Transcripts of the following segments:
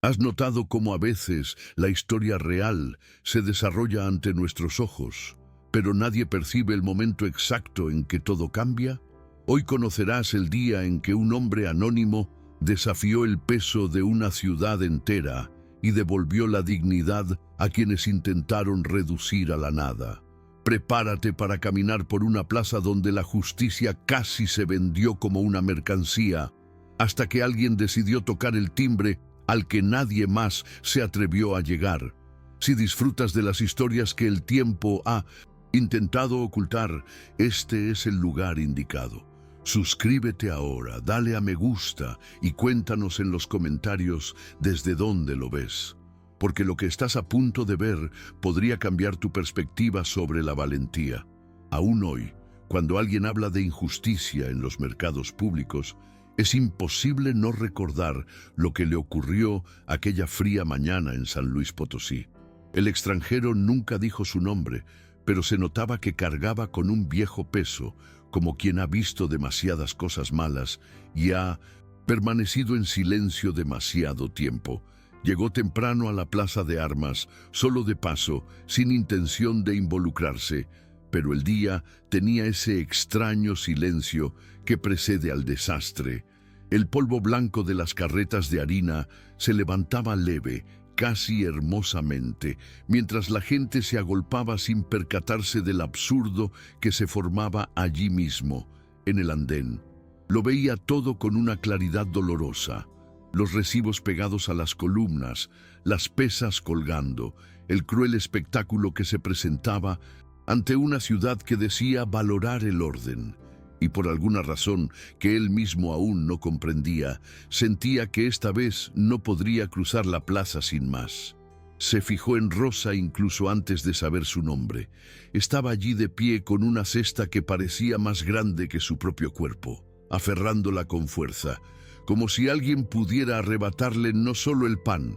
¿Has notado cómo a veces la historia real se desarrolla ante nuestros ojos, pero nadie percibe el momento exacto en que todo cambia? Hoy conocerás el día en que un hombre anónimo desafió el peso de una ciudad entera y devolvió la dignidad a quienes intentaron reducir a la nada. Prepárate para caminar por una plaza donde la justicia casi se vendió como una mercancía, hasta que alguien decidió tocar el timbre al que nadie más se atrevió a llegar. Si disfrutas de las historias que el tiempo ha intentado ocultar, este es el lugar indicado. Suscríbete ahora, dale a me gusta y cuéntanos en los comentarios desde dónde lo ves. Porque lo que estás a punto de ver podría cambiar tu perspectiva sobre la valentía. Aún hoy, cuando alguien habla de injusticia en los mercados públicos, es imposible no recordar lo que le ocurrió aquella fría mañana en San Luis Potosí. El extranjero nunca dijo su nombre, pero se notaba que cargaba con un viejo peso, como quien ha visto demasiadas cosas malas y ha permanecido en silencio demasiado tiempo. Llegó temprano a la plaza de armas, solo de paso, sin intención de involucrarse, pero el día tenía ese extraño silencio que precede al desastre. El polvo blanco de las carretas de harina se levantaba leve, casi hermosamente, mientras la gente se agolpaba sin percatarse del absurdo que se formaba allí mismo, en el andén. Lo veía todo con una claridad dolorosa. Los recibos pegados a las columnas, las pesas colgando, el cruel espectáculo que se presentaba ante una ciudad que decía valorar el orden. Y por alguna razón que él mismo aún no comprendía, sentía que esta vez no podría cruzar la plaza sin más. Se fijó en Rosa incluso antes de saber su nombre. Estaba allí de pie con una cesta que parecía más grande que su propio cuerpo, aferrándola con fuerza, como si alguien pudiera arrebatarle no solo el pan,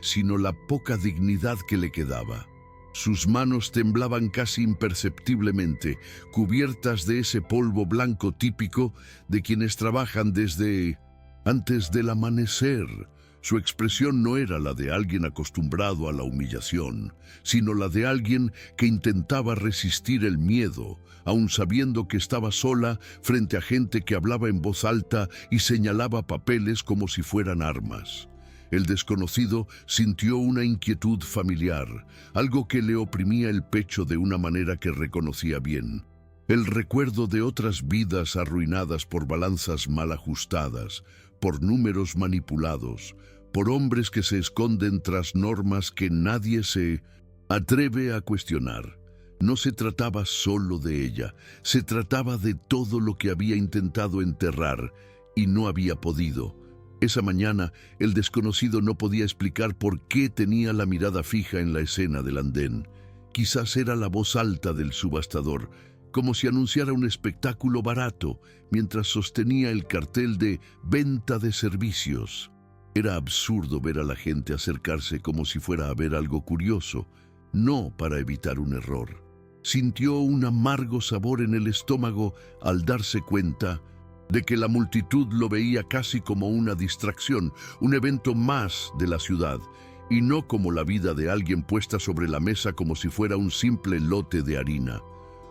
sino la poca dignidad que le quedaba. Sus manos temblaban casi imperceptiblemente, cubiertas de ese polvo blanco típico de quienes trabajan desde antes del amanecer. Su expresión no era la de alguien acostumbrado a la humillación, sino la de alguien que intentaba resistir el miedo, aun sabiendo que estaba sola frente a gente que hablaba en voz alta y señalaba papeles como si fueran armas. El desconocido sintió una inquietud familiar, algo que le oprimía el pecho de una manera que reconocía bien. El recuerdo de otras vidas arruinadas por balanzas mal ajustadas, por números manipulados, por hombres que se esconden tras normas que nadie se atreve a cuestionar. No se trataba solo de ella, se trataba de todo lo que había intentado enterrar y no había podido. Esa mañana, el desconocido no podía explicar por qué tenía la mirada fija en la escena del andén. Quizás era la voz alta del subastador, como si anunciara un espectáculo barato, mientras sostenía el cartel de venta de servicios. Era absurdo ver a la gente acercarse como si fuera a ver algo curioso, no para evitar un error. Sintió un amargo sabor en el estómago al darse cuenta de que la multitud lo veía casi como una distracción, un evento más de la ciudad, y no como la vida de alguien puesta sobre la mesa como si fuera un simple lote de harina.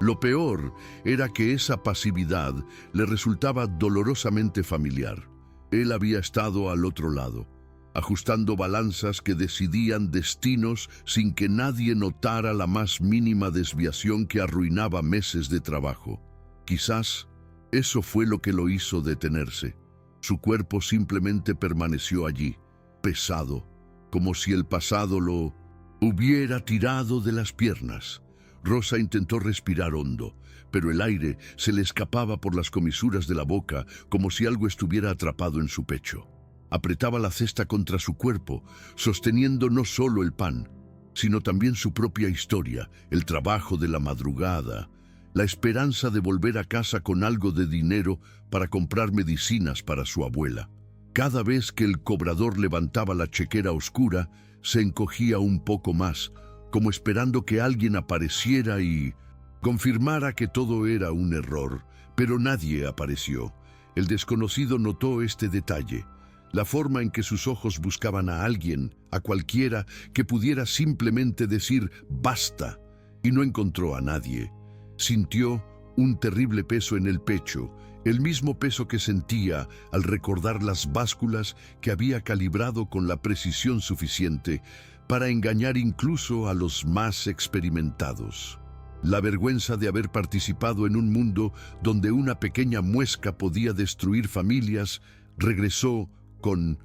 Lo peor era que esa pasividad le resultaba dolorosamente familiar. Él había estado al otro lado, ajustando balanzas que decidían destinos sin que nadie notara la más mínima desviación que arruinaba meses de trabajo. Quizás eso fue lo que lo hizo detenerse. Su cuerpo simplemente permaneció allí, pesado, como si el pasado lo hubiera tirado de las piernas. Rosa intentó respirar hondo, pero el aire se le escapaba por las comisuras de la boca como si algo estuviera atrapado en su pecho. Apretaba la cesta contra su cuerpo, sosteniendo no solo el pan, sino también su propia historia, el trabajo de la madrugada, la esperanza de volver a casa con algo de dinero para comprar medicinas para su abuela. Cada vez que el cobrador levantaba la chequera oscura, se encogía un poco más, como esperando que alguien apareciera y confirmara que todo era un error, pero nadie apareció. El desconocido notó este detalle. la forma en que sus ojos buscaban a alguien, a cualquiera, que pudiera simplemente decir «basta», y no encontró a nadie. Sintió un terrible peso en el pecho, el mismo peso que sentía al recordar las básculas que había calibrado con la precisión suficiente para engañar incluso a los más experimentados. La vergüenza de haber participado en un mundo donde una pequeña muesca podía destruir familias regresó con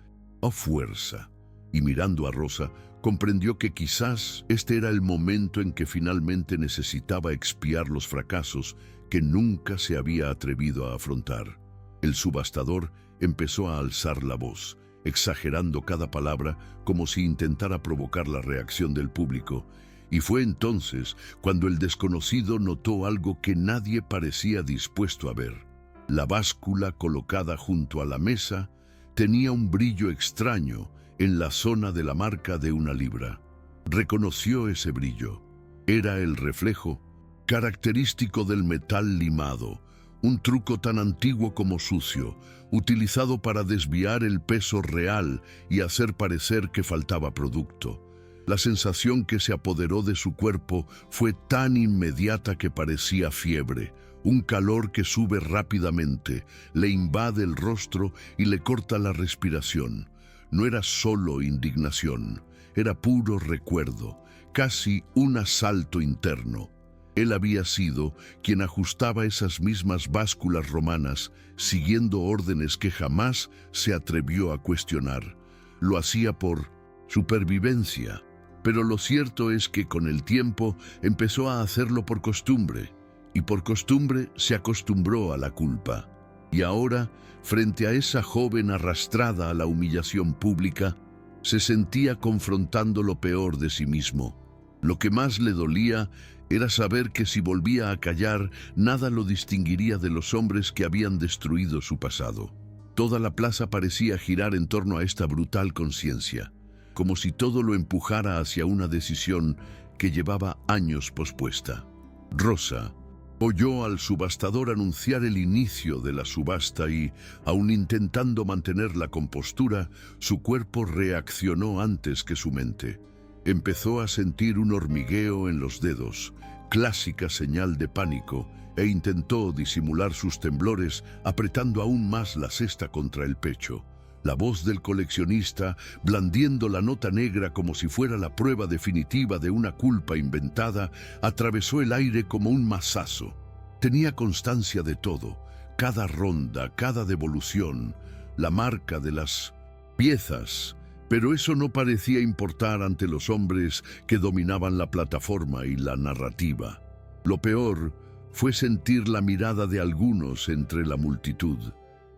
fuerza. Y mirando a Rosa, comprendió que quizás este era el momento en que finalmente necesitaba expiar los fracasos que nunca se había atrevido a afrontar. El subastador empezó a alzar la voz, exagerando cada palabra como si intentara provocar la reacción del público, y fue entonces cuando el desconocido notó algo que nadie parecía dispuesto a ver. La báscula colocada junto a la mesa tenía un brillo extraño en la zona de la marca de una libra. Reconoció ese brillo. Era el reflejo característico del metal limado, un truco tan antiguo como sucio, utilizado para desviar el peso real y hacer parecer que faltaba producto. La sensación que se apoderó de su cuerpo fue tan inmediata que parecía fiebre, un calor que sube rápidamente, le invade el rostro y le corta la respiración. No era solo indignación, era puro recuerdo, casi un asalto interno. Él había sido quien ajustaba esas mismas básculas romanas, siguiendo órdenes que jamás se atrevió a cuestionar. Lo hacía por supervivencia, pero lo cierto es que con el tiempo empezó a hacerlo por costumbre, y por costumbre se acostumbró a la culpa. Y ahora, frente a esa joven arrastrada a la humillación pública, se sentía confrontando lo peor de sí mismo. Lo que más le dolía era saber que si volvía a callar, nada lo distinguiría de los hombres que habían destruido su pasado. Toda la plaza parecía girar en torno a esta brutal conciencia, como si todo lo empujara hacia una decisión que llevaba años pospuesta. Rosa oyó al subastador anunciar el inicio de la subasta y, aun intentando mantener la compostura, su cuerpo reaccionó antes que su mente. Empezó a sentir un hormigueo en los dedos, clásica señal de pánico, e intentó disimular sus temblores apretando aún más la cesta contra el pecho. La voz del coleccionista, blandiendo la nota negra como si fuera la prueba definitiva de una culpa inventada, atravesó el aire como un mazazo. Tenía constancia de todo, cada ronda, cada devolución, la marca de las piezas, pero eso no parecía importar ante los hombres que dominaban la plataforma y la narrativa. Lo peor fue sentir la mirada de algunos entre la multitud.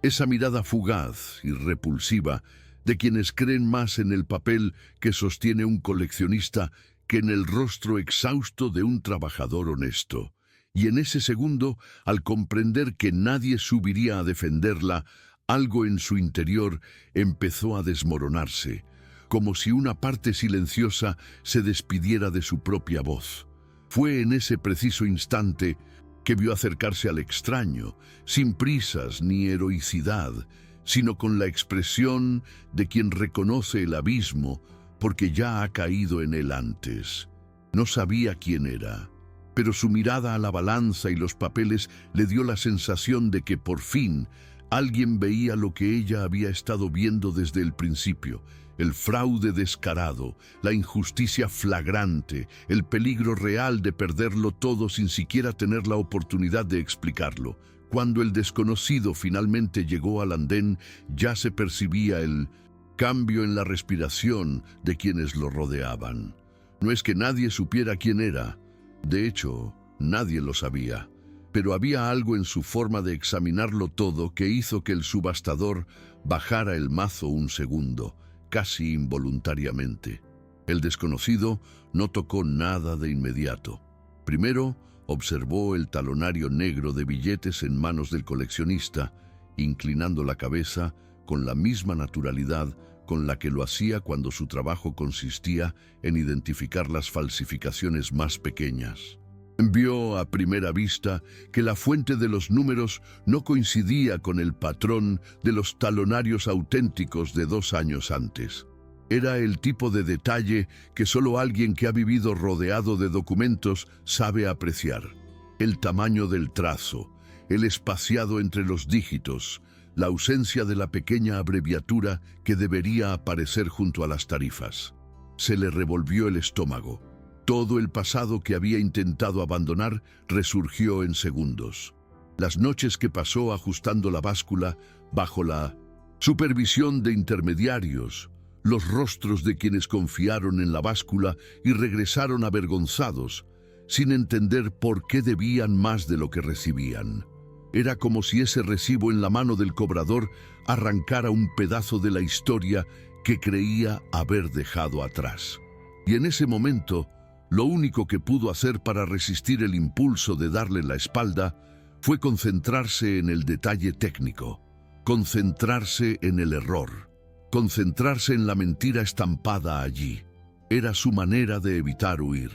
Esa mirada fugaz y repulsiva de quienes creen más en el papel que sostiene un coleccionista que en el rostro exhausto de un trabajador honesto. Y en ese segundo, al comprender que nadie subiría a defenderla, algo en su interior empezó a desmoronarse, como si una parte silenciosa se despidiera de su propia voz. Fue en ese preciso instante que vio acercarse al extraño, sin prisas ni heroicidad, sino con la expresión de quien reconoce el abismo porque ya ha caído en él antes. No sabía quién era, pero su mirada a la balanza y los papeles le dio la sensación de que por fin alguien veía lo que ella había estado viendo desde el principio: el fraude descarado, la injusticia flagrante, el peligro real de perderlo todo sin siquiera tener la oportunidad de explicarlo. Cuando el desconocido finalmente llegó al andén, ya se percibía el cambio en la respiración de quienes lo rodeaban. No es que nadie supiera quién era, de hecho, nadie lo sabía, pero había algo en su forma de examinarlo todo que hizo que el subastador bajara el mazo un segundo, casi involuntariamente. El desconocido no tocó nada de inmediato. Primero, observó el talonario negro de billetes en manos del coleccionista, inclinando la cabeza con la misma naturalidad con la que lo hacía cuando su trabajo consistía en identificar las falsificaciones más pequeñas. Vio a primera vista que la fuente de los números no coincidía con el patrón de los talonarios auténticos de 2 años antes. Era el tipo de detalle que solo alguien que ha vivido rodeado de documentos sabe apreciar. El tamaño del trazo, el espaciado entre los dígitos, la ausencia de la pequeña abreviatura que debería aparecer junto a las tarifas. Se le revolvió el estómago. Todo el pasado que había intentado abandonar resurgió en segundos. Las noches que pasó ajustando la báscula bajo la supervisión de intermediarios, los rostros de quienes confiaron en la báscula y regresaron avergonzados, sin entender por qué debían más de lo que recibían. Era como si ese recibo en la mano del cobrador arrancara un pedazo de la historia que creía haber dejado atrás. Y en ese momento, lo único que pudo hacer para resistir el impulso de darle la espalda fue concentrarse en el detalle técnico, concentrarse en el error, concentrarse en la mentira estampada allí. Era su manera de evitar huir.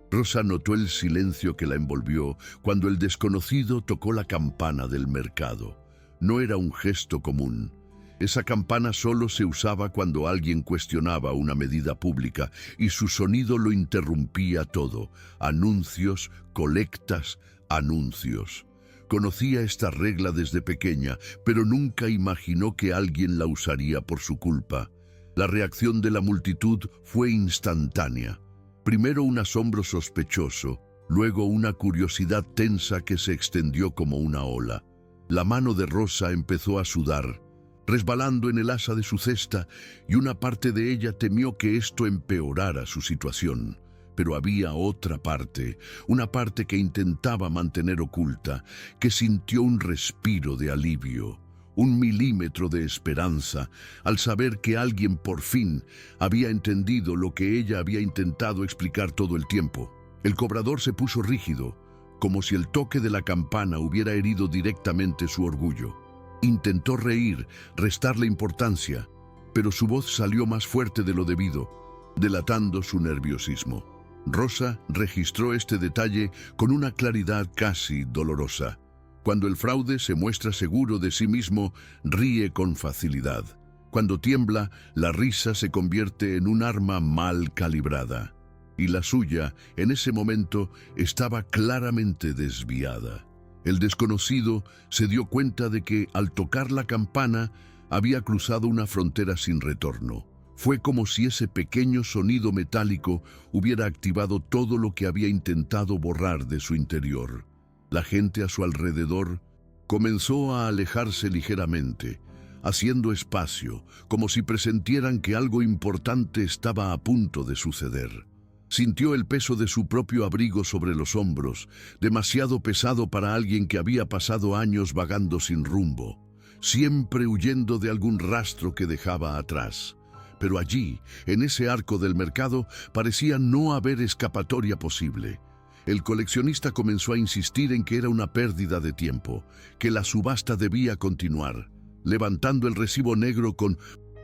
Rosa notó el silencio que la envolvió cuando el desconocido tocó la campana del mercado. No era un gesto común. Esa campana solo se usaba cuando alguien cuestionaba una medida pública y su sonido lo interrumpía todo. Anuncios, colectas, anuncios. Conocía esta regla desde pequeña, pero nunca imaginó que alguien la usaría por su culpa. La reacción de la multitud fue instantánea. Primero un asombro sospechoso, luego una curiosidad tensa que se extendió como una ola. La mano de Rosa empezó a sudar, resbalando en el asa de su cesta, y una parte de ella temió que esto empeorara su situación. Pero había otra parte, una parte que intentaba mantener oculta, que sintió un respiro de alivio, un milímetro de esperanza, al saber que alguien por fin había entendido lo que ella había intentado explicar todo el tiempo. El cobrador se puso rígido, como si el toque de la campana hubiera herido directamente su orgullo. Intentó reír, restarle importancia, pero su voz salió más fuerte de lo debido, delatando su nerviosismo. Rosa registró este detalle con una claridad casi dolorosa. Cuando el fraude se muestra seguro de sí mismo, ríe con facilidad. Cuando tiembla, la risa se convierte en un arma mal calibrada. Y la suya, en ese momento, estaba claramente desviada. El desconocido se dio cuenta de que, al tocar la campana, había cruzado una frontera sin retorno. Fue como si ese pequeño sonido metálico hubiera activado todo lo que había intentado borrar de su interior. La gente a su alrededor comenzó a alejarse ligeramente, haciendo espacio, como si presentieran que algo importante estaba a punto de suceder. Sintió el peso de su propio abrigo sobre los hombros, demasiado pesado para alguien que había pasado años vagando sin rumbo, siempre huyendo de algún rastro que dejaba atrás. Pero allí, en ese arco del mercado, parecía no haber escapatoria posible. El coleccionista comenzó a insistir en que era una pérdida de tiempo, que la subasta debía continuar, levantando el recibo negro con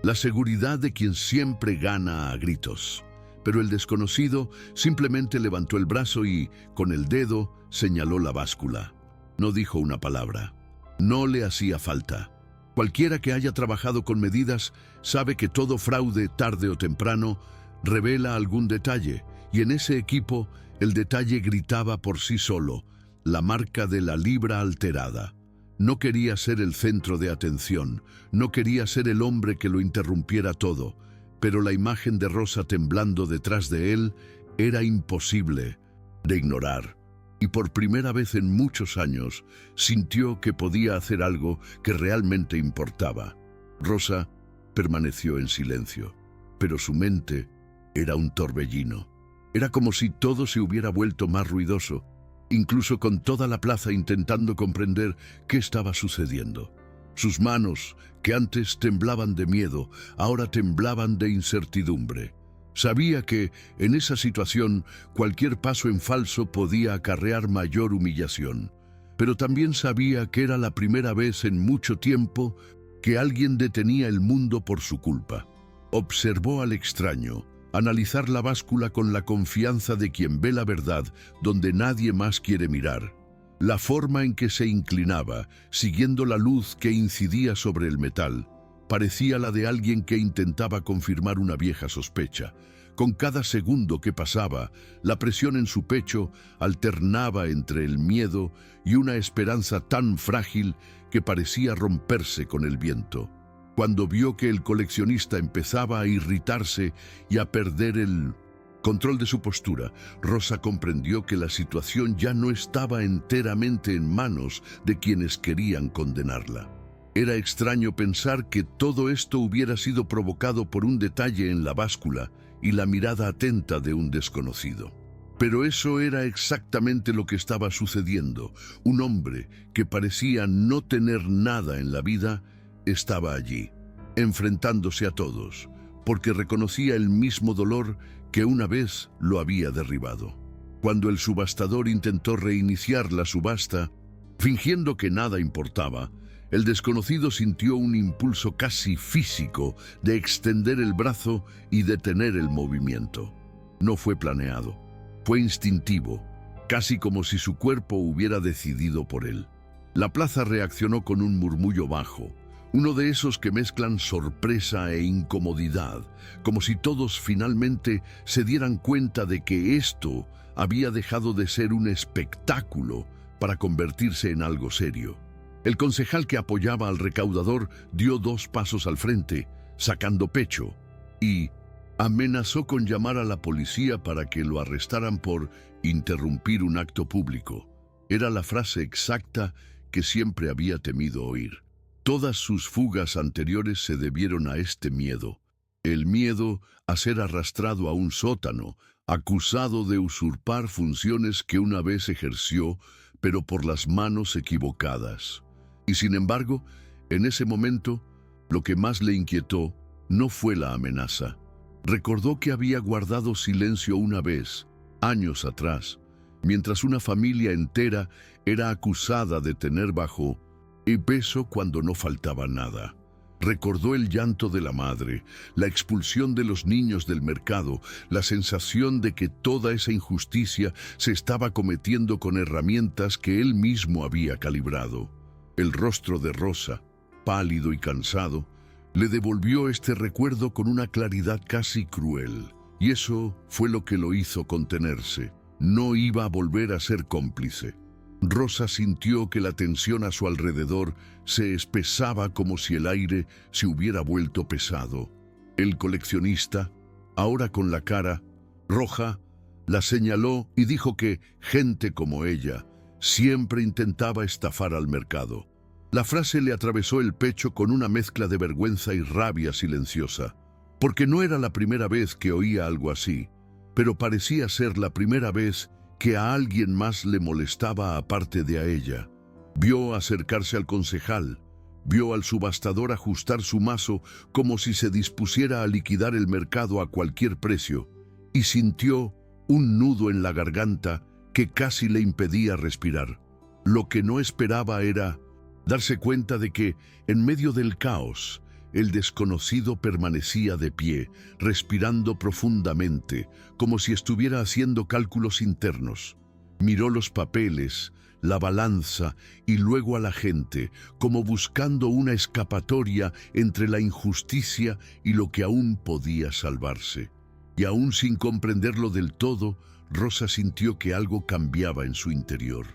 la seguridad de quien siempre gana a gritos. Pero el desconocido simplemente levantó el brazo y, con el dedo, señaló la báscula. No dijo una palabra. No le hacía falta. Cualquiera que haya trabajado con medidas sabe que todo fraude, tarde o temprano, revela algún detalle, y en ese equipo el detalle gritaba por sí solo, la marca de la libra alterada. No quería ser el centro de atención, no quería ser el hombre que lo interrumpiera todo, pero la imagen de Rosa temblando detrás de él era imposible de ignorar. Y por primera vez en muchos años sintió que podía hacer algo que realmente importaba. Rosa permaneció en silencio, pero su mente era un torbellino. Era como si todo se hubiera vuelto más ruidoso, incluso con toda la plaza intentando comprender qué estaba sucediendo. Sus manos, que antes temblaban de miedo, ahora temblaban de incertidumbre. Sabía que, en esa situación, cualquier paso en falso podía acarrear mayor humillación. Pero también sabía que era la primera vez en mucho tiempo que alguien detenía el mundo por su culpa. Observó al extraño, analizar la báscula con la confianza de quien ve la verdad donde nadie más quiere mirar. La forma en que se inclinaba, siguiendo la luz que incidía sobre el metal, parecía la de alguien que intentaba confirmar una vieja sospecha. Con cada segundo que pasaba, la presión en su pecho alternaba entre el miedo y una esperanza tan frágil que parecía romperse con el viento. Cuando vio que el coleccionista empezaba a irritarse y a perder el control de su postura, Rosa comprendió que la situación ya no estaba enteramente en manos de quienes querían condenarla. Era extraño pensar que todo esto hubiera sido provocado por un detalle en la báscula y la mirada atenta de un desconocido. Pero eso era exactamente lo que estaba sucediendo. Un hombre que parecía no tener nada en la vida estaba allí, enfrentándose a todos, porque reconocía el mismo dolor que una vez lo había derribado. Cuando el subastador intentó reiniciar la subasta, fingiendo que nada importaba, el desconocido sintió un impulso casi físico de extender el brazo y detener el movimiento. No fue planeado, fue instintivo, casi como si su cuerpo hubiera decidido por él. La plaza reaccionó con un murmullo bajo, uno de esos que mezclan sorpresa e incomodidad, como si todos finalmente se dieran cuenta de que esto había dejado de ser un espectáculo para convertirse en algo serio. El concejal que apoyaba al recaudador dio 2 pasos al frente, sacando pecho, y amenazó con llamar a la policía para que lo arrestaran por interrumpir un acto público. Era la frase exacta que siempre había temido oír. Todas sus fugas anteriores se debieron a este miedo, el miedo a ser arrastrado a un sótano, acusado de usurpar funciones que una vez ejerció, pero por las manos equivocadas. Y sin embargo, en ese momento, lo que más le inquietó no fue la amenaza. Recordó que había guardado silencio una vez, años atrás, mientras una familia entera era acusada de tener bajo y peso cuando no faltaba nada. Recordó el llanto de la madre, la expulsión de los niños del mercado, la sensación de que toda esa injusticia se estaba cometiendo con herramientas que él mismo había calibrado. El rostro de Rosa, pálido y cansado, le devolvió este recuerdo con una claridad casi cruel, y eso fue lo que lo hizo contenerse. No iba a volver a ser cómplice. Rosa sintió que la tensión a su alrededor se espesaba como si el aire se hubiera vuelto pesado. El coleccionista, ahora con la cara roja, la señaló y dijo que gente como ella siempre intentaba estafar al mercado. La frase le atravesó el pecho con una mezcla de vergüenza y rabia silenciosa, porque no era la primera vez que oía algo así, pero parecía ser la primera vez que a alguien más le molestaba aparte de a ella. Vio acercarse al concejal, vio al subastador ajustar su mazo como si se dispusiera a liquidar el mercado a cualquier precio, y sintió un nudo en la garganta que casi le impedía respirar. Lo que no esperaba era darse cuenta de que, en medio del caos, el desconocido permanecía de pie, respirando profundamente, como si estuviera haciendo cálculos internos. Miró los papeles, la balanza y luego a la gente, como buscando una escapatoria entre la injusticia y lo que aún podía salvarse. Y aún sin comprenderlo del todo, Rosa sintió que algo cambiaba en su interior.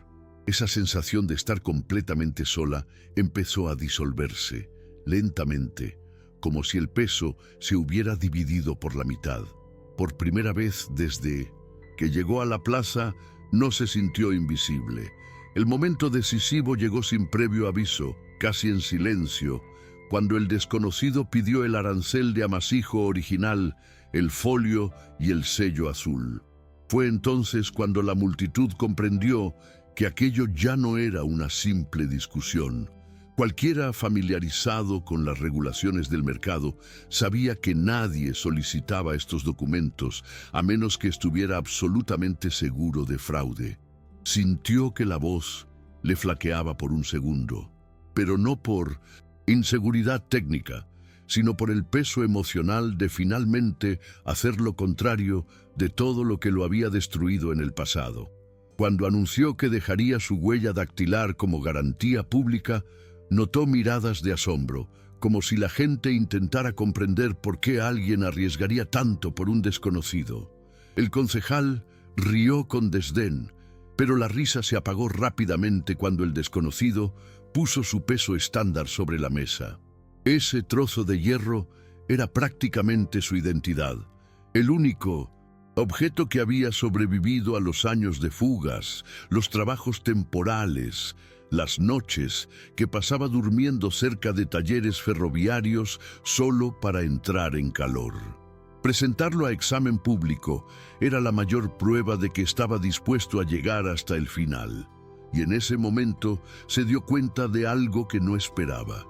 Esa sensación de estar completamente sola empezó a disolverse, lentamente, como si el peso se hubiera dividido por la mitad. Por primera vez desde que llegó a la plaza, no se sintió invisible. El momento decisivo llegó sin previo aviso, casi en silencio, cuando el desconocido pidió el arancel de amasijo original, el folio y el sello azul. Fue entonces cuando la multitud comprendió que aquello ya no era una simple discusión. Cualquiera familiarizado con las regulaciones del mercado sabía que nadie solicitaba estos documentos a menos que estuviera absolutamente seguro de fraude. Sintió que la voz le flaqueaba por un segundo, pero no por inseguridad técnica, sino por el peso emocional de finalmente hacer lo contrario de todo lo que lo había destruido en el pasado. Cuando anunció que dejaría su huella dactilar como garantía pública, notó miradas de asombro, como si la gente intentara comprender por qué alguien arriesgaría tanto por un desconocido. El concejal rió con desdén, pero la risa se apagó rápidamente cuando el desconocido puso su peso estándar sobre la mesa. Ese trozo de hierro era prácticamente su identidad, el único objeto que había sobrevivido a los años de fugas, los trabajos temporales, las noches que pasaba durmiendo cerca de talleres ferroviarios solo para entrar en calor. Presentarlo a examen público era la mayor prueba de que estaba dispuesto a llegar hasta el final. Y en ese momento se dio cuenta de algo que no esperaba.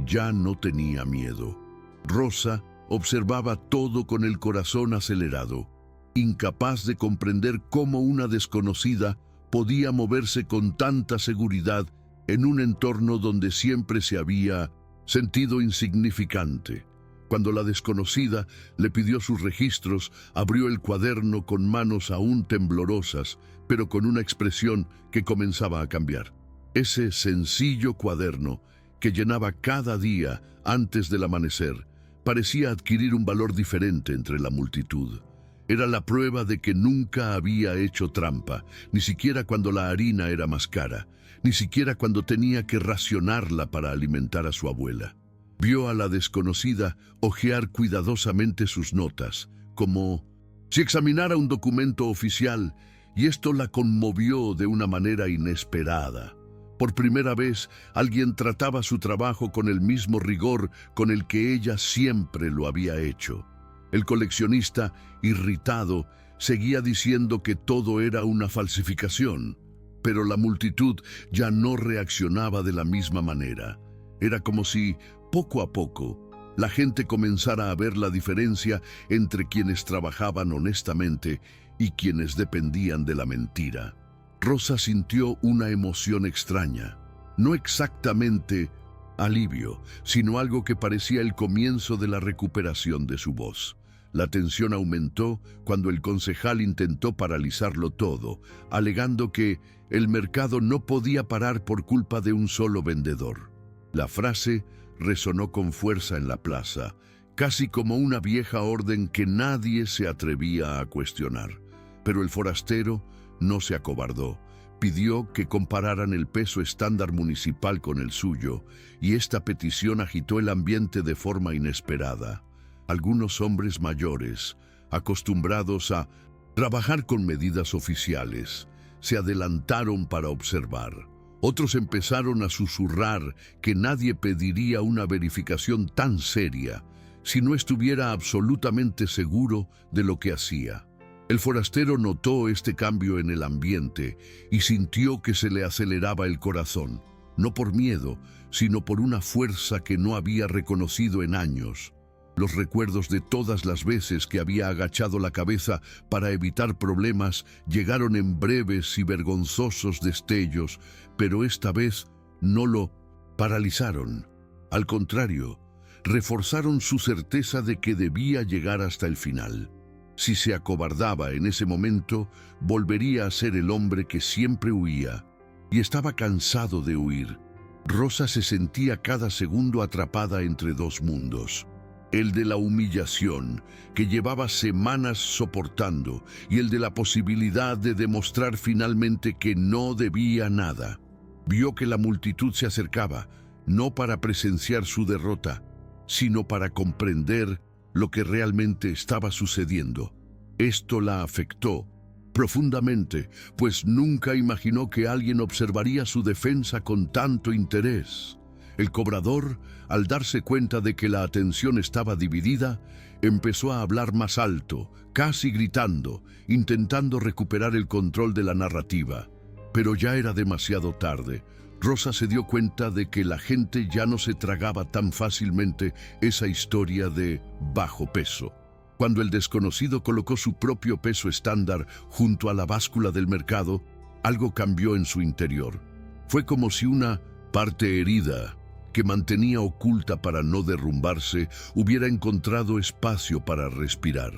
Ya no tenía miedo. Rosa observaba todo con el corazón acelerado, incapaz de comprender cómo una desconocida podía moverse con tanta seguridad en un entorno donde siempre se había sentido insignificante. Cuando la desconocida le pidió sus registros, abrió el cuaderno con manos aún temblorosas, pero con una expresión que comenzaba a cambiar. Ese sencillo cuaderno que llenaba cada día antes del amanecer parecía adquirir un valor diferente entre la multitud. Era la prueba de que nunca había hecho trampa, ni siquiera cuando la harina era más cara, ni siquiera cuando tenía que racionarla para alimentar a su abuela. Vio a la desconocida hojear cuidadosamente sus notas, como si examinara un documento oficial, y esto la conmovió de una manera inesperada. Por primera vez, alguien trataba su trabajo con el mismo rigor con el que ella siempre lo había hecho. El coleccionista, irritado, seguía diciendo que todo era una falsificación, pero la multitud ya no reaccionaba de la misma manera. Era como si, poco a poco, la gente comenzara a ver la diferencia entre quienes trabajaban honestamente y quienes dependían de la mentira. Rosa sintió una emoción extraña, no exactamente alivio, sino algo que parecía el comienzo de la recuperación de su voz. La tensión aumentó cuando el concejal intentó paralizarlo todo, alegando que el mercado no podía parar por culpa de un solo vendedor. La frase resonó con fuerza en la plaza, casi como una vieja orden que nadie se atrevía a cuestionar. Pero el forastero no se acobardó. Pidió que compararan el peso estándar municipal con el suyo, y esta petición agitó el ambiente de forma inesperada. Algunos hombres mayores, acostumbrados a trabajar con medidas oficiales, se adelantaron para observar. Otros empezaron a susurrar que nadie pediría una verificación tan seria si no estuviera absolutamente seguro de lo que hacía. El forastero notó este cambio en el ambiente y sintió que se le aceleraba el corazón, no por miedo, sino por una fuerza que no había reconocido en años. Los recuerdos de todas las veces que había agachado la cabeza para evitar problemas llegaron en breves y vergonzosos destellos, pero esta vez no lo paralizaron. Al contrario, reforzaron su certeza de que debía llegar hasta el final. Si se acobardaba en ese momento, volvería a ser el hombre que siempre huía, y estaba cansado de huir. Rosa se sentía cada segundo atrapada entre dos mundos. El de la humillación, que llevaba semanas soportando, y el de la posibilidad de demostrar finalmente que no debía nada. Vio que la multitud se acercaba, no para presenciar su derrota, sino para comprender lo que realmente estaba sucediendo. Esto la afectó profundamente, pues nunca imaginó que alguien observaría su defensa con tanto interés. El cobrador, al darse cuenta de que la atención estaba dividida, empezó a hablar más alto, casi gritando, intentando recuperar el control de la narrativa. Pero ya era demasiado tarde. Rosa se dio cuenta de que la gente ya no se tragaba tan fácilmente esa historia de bajo peso. Cuando el desconocido colocó su propio peso estándar junto a la báscula del mercado, algo cambió en su interior. Fue como si una parte herida que mantenía oculta para no derrumbarse, hubiera encontrado espacio para respirar.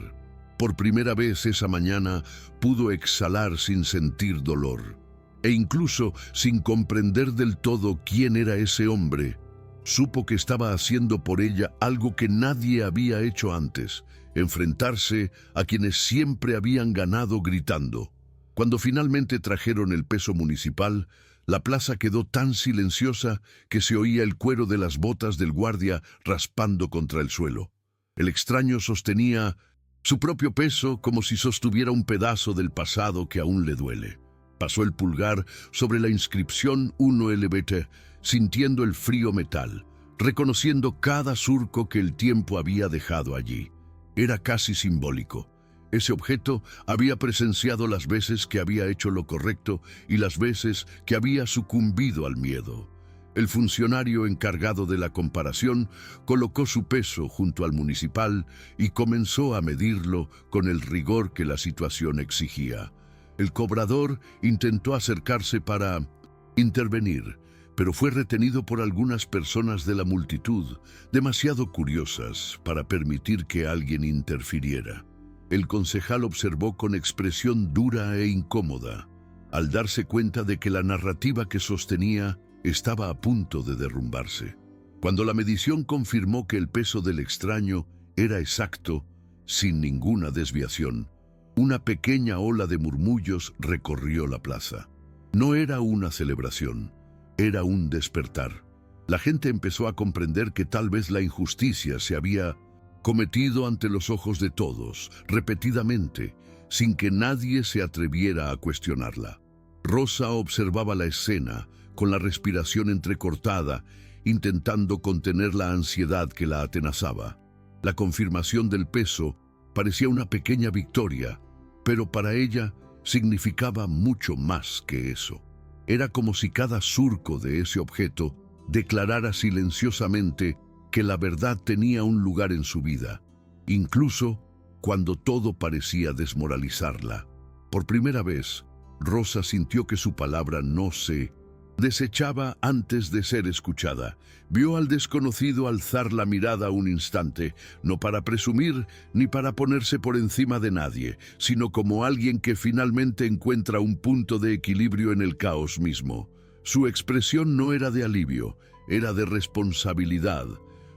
Por primera vez esa mañana pudo exhalar sin sentir dolor, e incluso sin comprender del todo quién era ese hombre. Supo que estaba haciendo por ella algo que nadie había hecho antes: enfrentarse a quienes siempre habían ganado gritando. Cuando finalmente trajeron el peso municipal, la plaza quedó tan silenciosa que se oía el cuero de las botas del guardia raspando contra el suelo. El extraño sostenía su propio peso como si sostuviera un pedazo del pasado que aún le duele. Pasó el pulgar sobre la inscripción 1LBT, sintiendo el frío metal, reconociendo cada surco que el tiempo había dejado allí. Era casi simbólico. Ese objeto había presenciado las veces que había hecho lo correcto y las veces que había sucumbido al miedo. El funcionario encargado de la comparación colocó su peso junto al municipal y comenzó a medirlo con el rigor que la situación exigía. El cobrador intentó acercarse para intervenir, pero fue retenido por algunas personas de la multitud, demasiado curiosas para permitir que alguien interfiriera. El concejal observó con expresión dura e incómoda, al darse cuenta de que la narrativa que sostenía estaba a punto de derrumbarse. Cuando la medición confirmó que el peso del extraño era exacto, sin ninguna desviación, una pequeña ola de murmullos recorrió la plaza. No era una celebración, era un despertar. La gente empezó a comprender que tal vez la injusticia se había cometido ante los ojos de todos, repetidamente, sin que nadie se atreviera a cuestionarla. Rosa observaba la escena, con la respiración entrecortada, intentando contener la ansiedad que la atenazaba. La confirmación del peso parecía una pequeña victoria, pero para ella significaba mucho más que eso. Era como si cada surco de ese objeto declarara silenciosamente que la verdad tenía un lugar en su vida, incluso cuando todo parecía desmoralizarla. Por primera vez, Rosa sintió que su palabra no se desechaba antes de ser escuchada. Vio al desconocido alzar la mirada un instante, no para presumir ni para ponerse por encima de nadie, sino como alguien que finalmente encuentra un punto de equilibrio en el caos mismo. Su expresión no era de alivio, era de responsabilidad.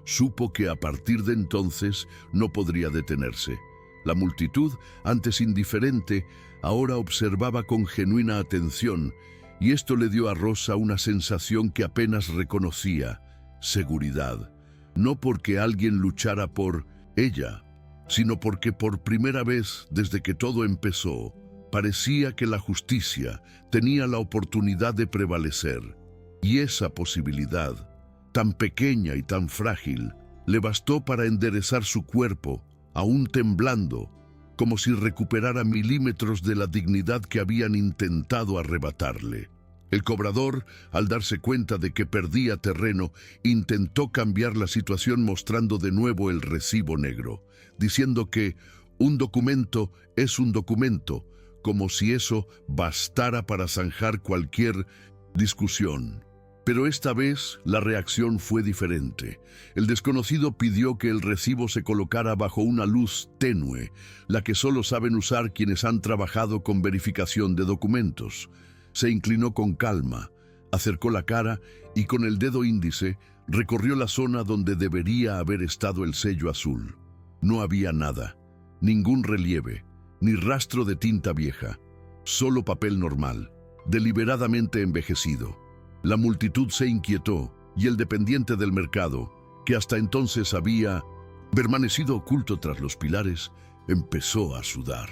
Supo que a partir de entonces no podría detenerse. La multitud, antes indiferente, ahora observaba con genuina atención, y esto le dio a Rosa una sensación que apenas reconocía: seguridad. No porque alguien luchara por ella, sino porque por primera vez desde que todo empezó, parecía que la justicia tenía la oportunidad de prevalecer. Y esa posibilidad, tan pequeña y tan frágil, le bastó para enderezar su cuerpo, aún temblando, como si recuperara milímetros de la dignidad que habían intentado arrebatarle. El cobrador, al darse cuenta de que perdía terreno, intentó cambiar la situación mostrando de nuevo el recibo negro, diciendo que un documento es un documento, como si eso bastara para zanjar cualquier discusión. Pero esta vez la reacción fue diferente. El desconocido pidió que el recibo se colocara bajo una luz tenue, la que solo saben usar quienes han trabajado con verificación de documentos. Se inclinó con calma, acercó la cara y con el dedo índice recorrió la zona donde debería haber estado el sello azul. No había nada, ningún relieve, ni rastro de tinta vieja, solo papel normal, deliberadamente envejecido. La multitud se inquietó y el dependiente del mercado, que hasta entonces había permanecido oculto tras los pilares, empezó a sudar.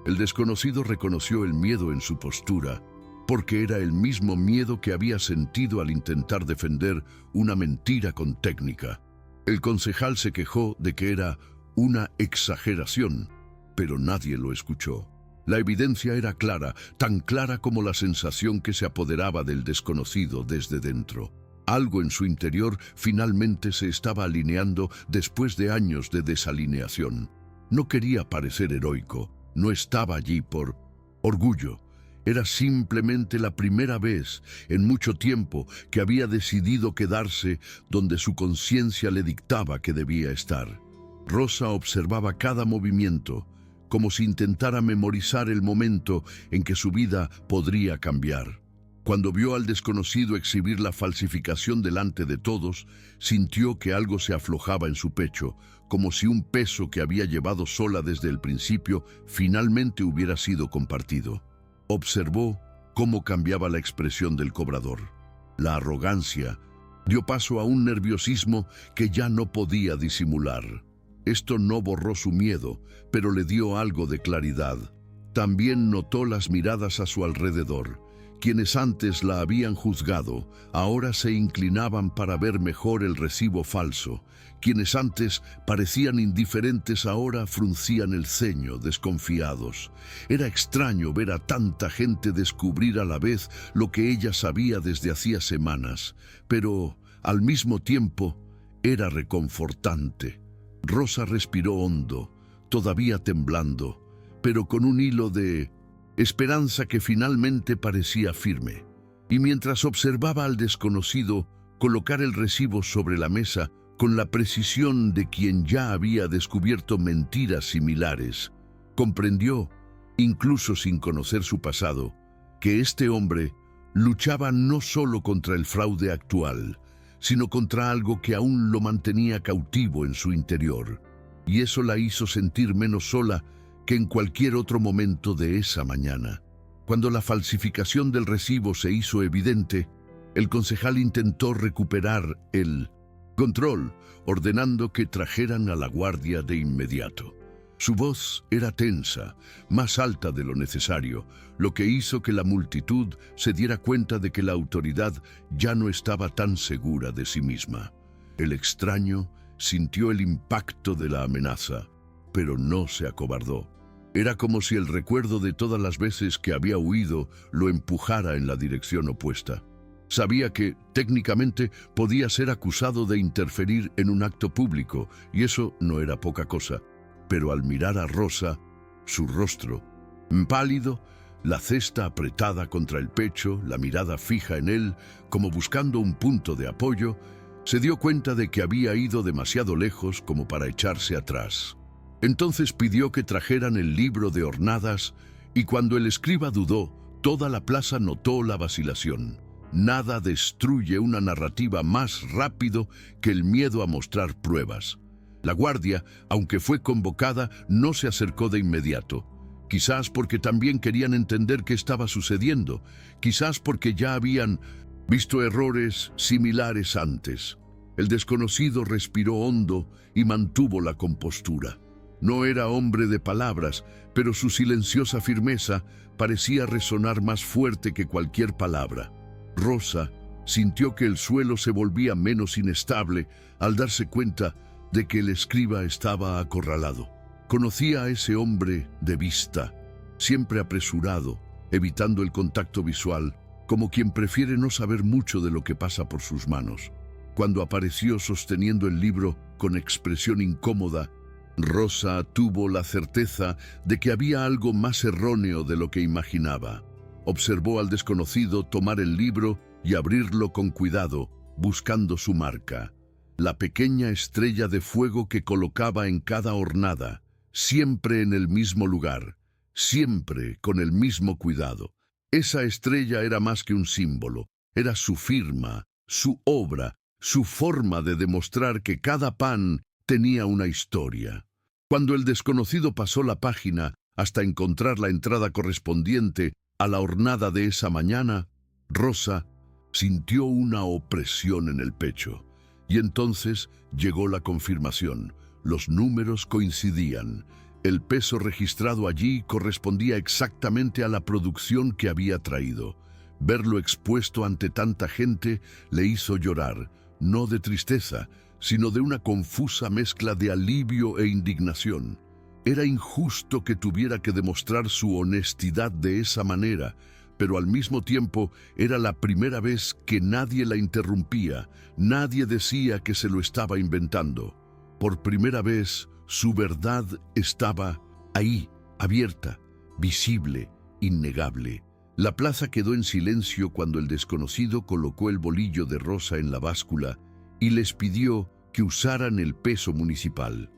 El desconocido reconoció el miedo en su postura, porque era el mismo miedo que había sentido al intentar defender una mentira con técnica. El concejal se quejó de que era una exageración, pero nadie lo escuchó. La evidencia era clara, tan clara como la sensación que se apoderaba del desconocido desde dentro. Algo en su interior finalmente se estaba alineando después de años de desalineación. No quería parecer heroico, no estaba allí por orgullo. Era simplemente la primera vez en mucho tiempo que había decidido quedarse donde su conciencia le dictaba que debía estar. Rosa observaba cada movimiento, como si intentara memorizar el momento en que su vida podría cambiar. Cuando vio al desconocido exhibir la falsificación delante de todos, sintió que algo se aflojaba en su pecho, como si un peso que había llevado sola desde el principio finalmente hubiera sido compartido. Observó cómo cambiaba la expresión del cobrador. La arrogancia dio paso a un nerviosismo que ya no podía disimular. Esto no borró su miedo, pero le dio algo de claridad. También notó las miradas a su alrededor. Quienes antes la habían juzgado, ahora se inclinaban para ver mejor el recibo falso. Quienes antes parecían indiferentes ahora fruncían el ceño, desconfiados. Era extraño ver a tanta gente descubrir a la vez lo que ella sabía desde hacía semanas, pero al mismo tiempo era reconfortante. Rosa respiró hondo, todavía temblando, pero con un hilo de esperanza que finalmente parecía firme. Y mientras observaba al desconocido colocar el recibo sobre la mesa con la precisión de quien ya había descubierto mentiras similares, comprendió, incluso sin conocer su pasado, que este hombre luchaba no solo contra el fraude actual, sino contra algo que aún lo mantenía cautivo en su interior. Y eso la hizo sentir menos sola que en cualquier otro momento de esa mañana. Cuando la falsificación del recibo se hizo evidente, el concejal intentó recuperar el control, ordenando que trajeran a la guardia de inmediato. Su voz era tensa, más alta de lo necesario, lo que hizo que la multitud se diera cuenta de que la autoridad ya no estaba tan segura de sí misma. El extraño sintió el impacto de la amenaza, pero no se acobardó. Era como si el recuerdo de todas las veces que había huido lo empujara en la dirección opuesta. Sabía que, técnicamente, podía ser acusado de interferir en un acto público, y eso no era poca cosa. Pero al mirar a Rosa, su rostro, pálido, la cesta apretada contra el pecho, la mirada fija en él, como buscando un punto de apoyo, se dio cuenta de que había ido demasiado lejos como para echarse atrás. Entonces pidió que trajeran el libro de hornadas, y cuando el escriba dudó, toda la plaza notó la vacilación. Nada destruye una narrativa más rápido que el miedo a mostrar pruebas. La guardia, aunque fue convocada, no se acercó de inmediato. Quizás porque también querían entender qué estaba sucediendo. Quizás porque ya habían visto errores similares antes. El desconocido respiró hondo y mantuvo la compostura. No era hombre de palabras, pero su silenciosa firmeza parecía resonar más fuerte que cualquier palabra. Rosa sintió que el suelo se volvía menos inestable al darse cuenta de que el escriba estaba acorralado. Conocía a ese hombre de vista, siempre apresurado, evitando el contacto visual, como quien prefiere no saber mucho de lo que pasa por sus manos. Cuando apareció sosteniendo el libro con expresión incómoda, Rosa tuvo la certeza de que había algo más erróneo de lo que imaginaba. Observó al desconocido tomar el libro y abrirlo con cuidado, buscando su marca. La pequeña estrella de fuego que colocaba en cada hornada, siempre en el mismo lugar, siempre con el mismo cuidado. Esa estrella era más que un símbolo, era su firma, su obra, su forma de demostrar que cada pan tenía una historia. Cuando el desconocido pasó la página hasta encontrar la entrada correspondiente a la hornada de esa mañana, Rosa sintió una opresión en el pecho. Y entonces llegó la confirmación. Los números coincidían. El peso registrado allí correspondía exactamente a la producción que había traído. Verlo expuesto ante tanta gente le hizo llorar, no de tristeza, sino de una confusa mezcla de alivio e indignación. Era injusto que tuviera que demostrar su honestidad de esa manera, pero al mismo tiempo era la primera vez que nadie la interrumpía, nadie decía que se lo estaba inventando. Por primera vez, su verdad estaba ahí, abierta, visible, innegable. La plaza quedó en silencio cuando el desconocido colocó el bolillo de Rosa en la báscula y les pidió que usaran el peso municipal.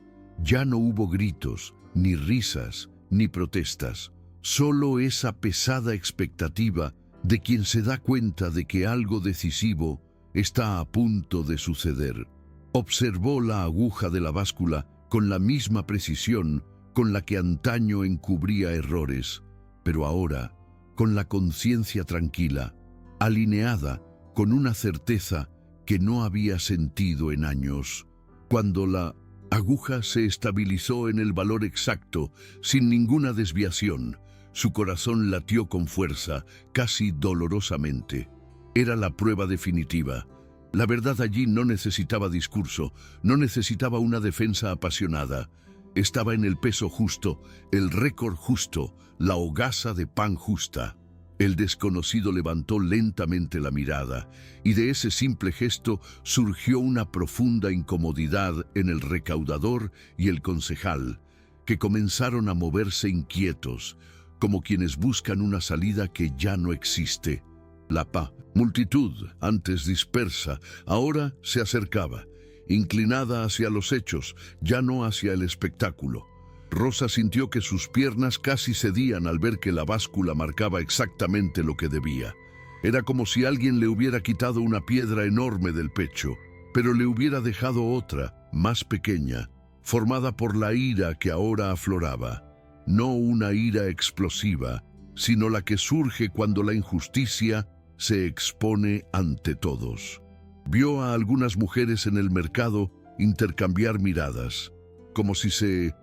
Ya no hubo gritos, ni risas, ni protestas, solo esa pesada expectativa de quien se da cuenta de que algo decisivo está a punto de suceder. Observó la aguja de la báscula con la misma precisión con la que antaño encubría errores, pero ahora, con la conciencia tranquila, alineada con una certeza que no había sentido en años. Cuando la aguja se estabilizó en el valor exacto, sin ninguna desviación, su corazón latió con fuerza, casi dolorosamente. Era la prueba definitiva. La verdad allí no necesitaba discurso, no necesitaba una defensa apasionada. Estaba en el peso justo, el récord justo, la hogaza de pan justa. El desconocido levantó lentamente la mirada, y de ese simple gesto surgió una profunda incomodidad en el recaudador y el concejal, que comenzaron a moverse inquietos, como quienes buscan una salida que ya no existe. La multitud, antes dispersa, ahora se acercaba, inclinada hacia los hechos, ya no hacia el espectáculo. Rosa sintió que sus piernas casi cedían al ver que la báscula marcaba exactamente lo que debía. Era como si alguien le hubiera quitado una piedra enorme del pecho, pero le hubiera dejado otra, más pequeña, formada por la ira que ahora afloraba. No una ira explosiva, sino la que surge cuando la injusticia se expone ante todos. Vio a algunas mujeres en el mercado intercambiar miradas, como si se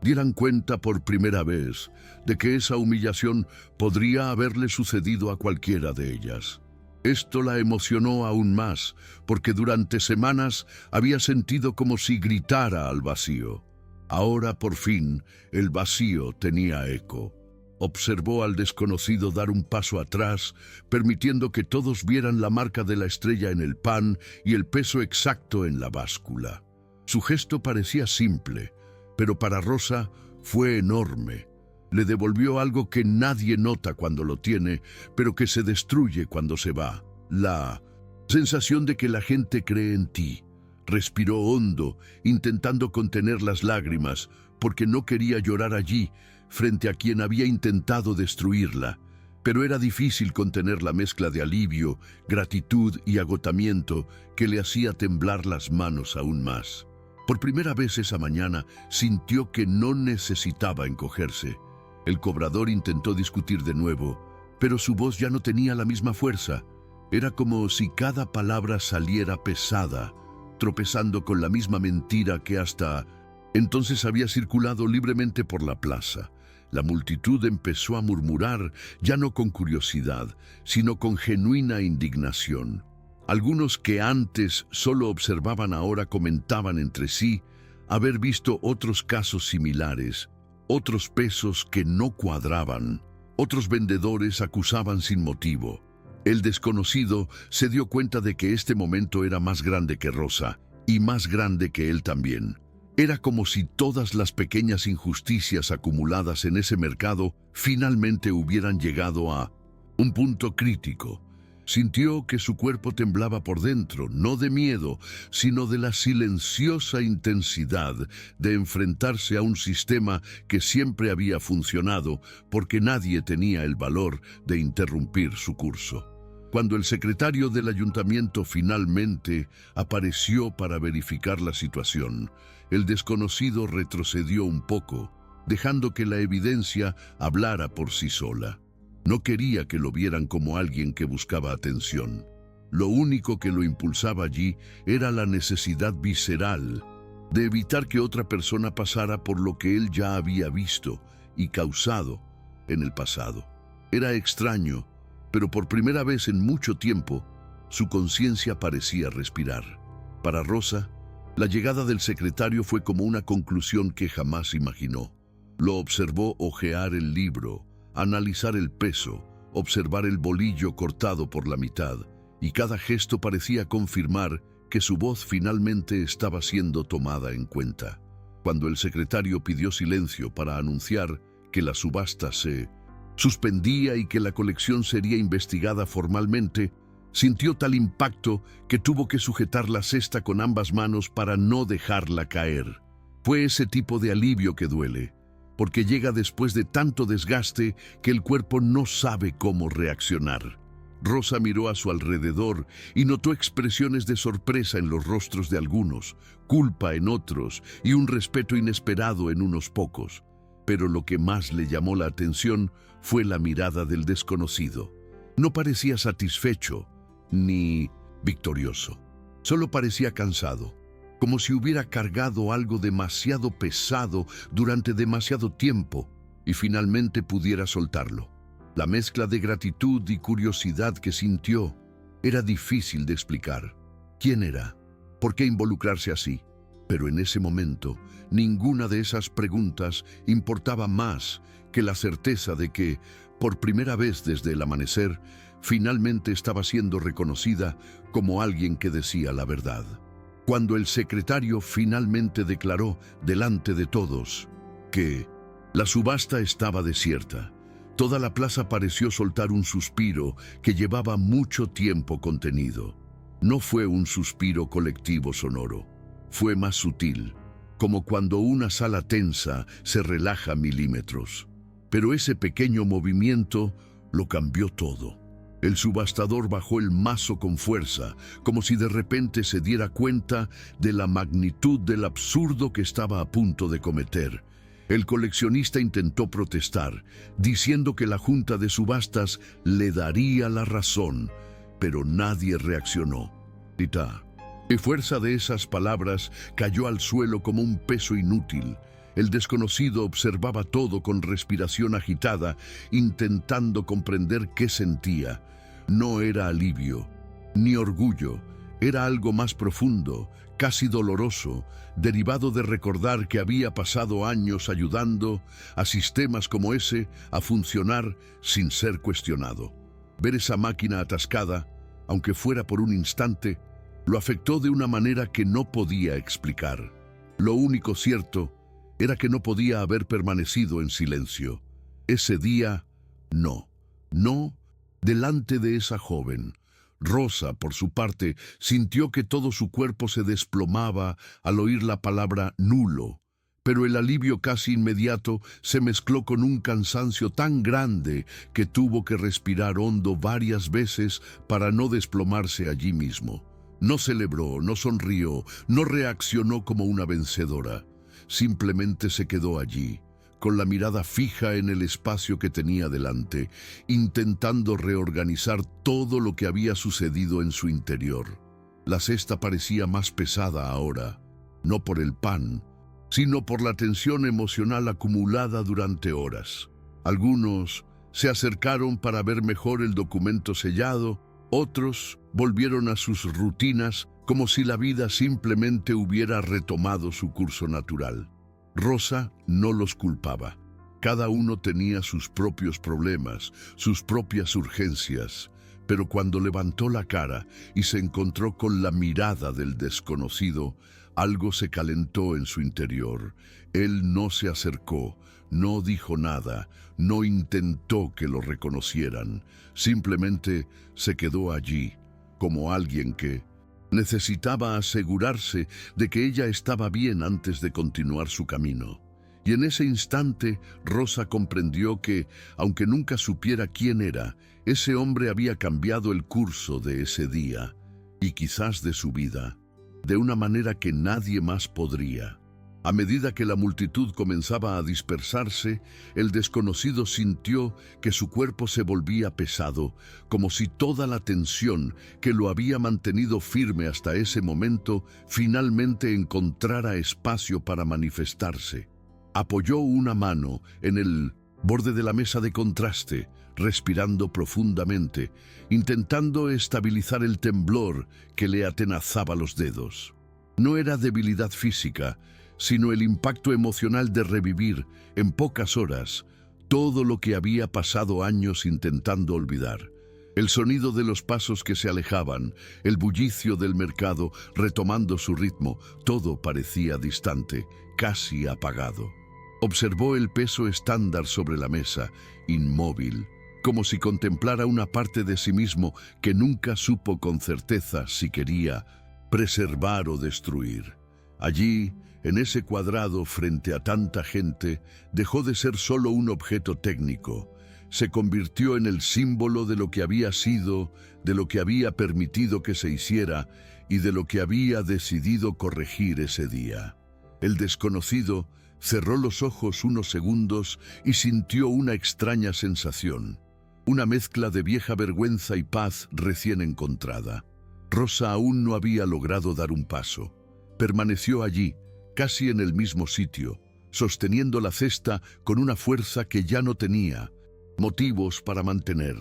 dieran cuenta por primera vez de que esa humillación podría haberle sucedido a cualquiera de ellas. Esto la emocionó aún más, porque durante semanas había sentido como si gritara al vacío. Ahora, por fin, el vacío tenía eco. Observó al desconocido dar un paso atrás, permitiendo que todos vieran la marca de la estrella en el pan y el peso exacto en la báscula. Su gesto parecía simple, pero para Rosa fue enorme. Le devolvió algo que nadie nota cuando lo tiene, pero que se destruye cuando se va. La sensación de que la gente cree en ti. Respiró hondo, intentando contener las lágrimas, porque no quería llorar allí, frente a quien había intentado destruirla. Pero era difícil contener la mezcla de alivio, gratitud y agotamiento que le hacía temblar las manos aún más. Por primera vez esa mañana sintió que no necesitaba encogerse. El cobrador intentó discutir de nuevo, pero su voz ya no tenía la misma fuerza. Era como si cada palabra saliera pesada, tropezando con la misma mentira que hasta entonces había circulado libremente por la plaza. La multitud empezó a murmurar, ya no con curiosidad, sino con genuina indignación. Algunos que antes solo observaban ahora comentaban entre sí haber visto otros casos similares, otros pesos que no cuadraban, otros vendedores acusaban sin motivo. El desconocido se dio cuenta de que este momento era más grande que Rosa, y más grande que él también. Era como si todas las pequeñas injusticias acumuladas en ese mercado finalmente hubieran llegado a un punto crítico. Sintió que su cuerpo temblaba por dentro, no de miedo, sino de la silenciosa intensidad de enfrentarse a un sistema que siempre había funcionado porque nadie tenía el valor de interrumpir su curso. Cuando el secretario del ayuntamiento finalmente apareció para verificar la situación, el desconocido retrocedió un poco, dejando que la evidencia hablara por sí sola. No quería que lo vieran como alguien que buscaba atención. Lo único que lo impulsaba allí era la necesidad visceral de evitar que otra persona pasara por lo que él ya había visto y causado en el pasado. Era extraño, pero por primera vez en mucho tiempo, su conciencia parecía respirar. Para Rosa, la llegada del secretario fue como una conclusión que jamás imaginó. Lo observó hojear el libro, analizar el peso, observar el bolillo cortado por la mitad, y cada gesto parecía confirmar que su voz finalmente estaba siendo tomada en cuenta. Cuando el secretario pidió silencio para anunciar que la subasta se suspendía y que la colección sería investigada formalmente, sintió tal impacto que tuvo que sujetar la cesta con ambas manos para no dejarla caer. Fue ese tipo de alivio que duele, porque llega después de tanto desgaste que el cuerpo no sabe cómo reaccionar. Rosa miró a su alrededor y notó expresiones de sorpresa en los rostros de algunos, culpa en otros y un respeto inesperado en unos pocos. Pero lo que más le llamó la atención fue la mirada del desconocido. No parecía satisfecho ni victorioso. Solo parecía cansado, como si hubiera cargado algo demasiado pesado durante demasiado tiempo y finalmente pudiera soltarlo. La mezcla de gratitud y curiosidad que sintió era difícil de explicar. ¿Quién era? ¿Por qué involucrarse así? Pero en ese momento, ninguna de esas preguntas importaba más que la certeza de que, por primera vez desde el amanecer, finalmente estaba siendo reconocida como alguien que decía la verdad. Cuando el secretario finalmente declaró delante de todos que la subasta estaba desierta, toda la plaza pareció soltar un suspiro que llevaba mucho tiempo contenido. No fue un suspiro colectivo sonoro, fue más sutil, como cuando una sala tensa se relaja milímetros. Pero ese pequeño movimiento lo cambió todo. El subastador bajó el mazo con fuerza, como si de repente se diera cuenta de la magnitud del absurdo que estaba a punto de cometer. El coleccionista intentó protestar, diciendo que la junta de subastas le daría la razón, pero nadie reaccionó. Y fuerza de esas palabras cayó al suelo como un peso inútil. El desconocido observaba todo con respiración agitada, intentando comprender qué sentía. No era alivio, ni orgullo, era algo más profundo, casi doloroso, derivado de recordar que había pasado años ayudando a sistemas como ese a funcionar sin ser cuestionado. Ver esa máquina atascada, aunque fuera por un instante, lo afectó de una manera que no podía explicar. Lo único cierto era que no podía haber permanecido en silencio. Ese día, no, delante de esa joven. Rosa, por su parte, sintió que todo su cuerpo se desplomaba al oír la palabra nulo, pero el alivio casi inmediato se mezcló con un cansancio tan grande que tuvo que respirar hondo varias veces para no desplomarse allí mismo. No celebró, no sonrió, no reaccionó como una vencedora. Simplemente se quedó allí, con la mirada fija en el espacio que tenía delante, intentando reorganizar todo lo que había sucedido en su interior. La cesta parecía más pesada ahora, no por el pan, sino por la tensión emocional acumulada durante horas. Algunos se acercaron para ver mejor el documento sellado, otros volvieron a sus rutinas como si la vida simplemente hubiera retomado su curso natural. Rosa no los culpaba. Cada uno tenía sus propios problemas, sus propias urgencias, pero cuando levantó la cara y se encontró con la mirada del desconocido, algo se calentó en su interior. Él no se acercó, no dijo nada, no intentó que lo reconocieran, simplemente se quedó allí, como alguien que necesitaba asegurarse de que ella estaba bien antes de continuar su camino. Y en ese instante, Rosa comprendió que, aunque nunca supiera quién era, ese hombre había cambiado el curso de ese día, y quizás de su vida, de una manera que nadie más podría. A medida que la multitud comenzaba a dispersarse, el desconocido sintió que su cuerpo se volvía pesado, como si toda la tensión que lo había mantenido firme hasta ese momento finalmente encontrara espacio para manifestarse. Apoyó una mano en el borde de la mesa de contraste, respirando profundamente, intentando estabilizar el temblor que le atenazaba los dedos. No era debilidad física, sino el impacto emocional de revivir, en pocas horas, todo lo que había pasado años intentando olvidar. El sonido de los pasos que se alejaban, el bullicio del mercado retomando su ritmo, todo parecía distante, casi apagado. Observó el peso estándar sobre la mesa, inmóvil, como si contemplara una parte de sí mismo que nunca supo con certeza si quería preservar o destruir. Allí, en ese cuadrado frente a tanta gente, dejó de ser solo un objeto técnico. Se convirtió en el símbolo de lo que había sido, de lo que había permitido que se hiciera y de lo que había decidido corregir ese día. El desconocido cerró los ojos unos segundos y sintió una extraña sensación, una mezcla de vieja vergüenza y paz recién encontrada. Rosa aún no había logrado dar un paso. Permaneció allí, casi en el mismo sitio, sosteniendo la cesta con una fuerza que ya no tenía motivos para mantener.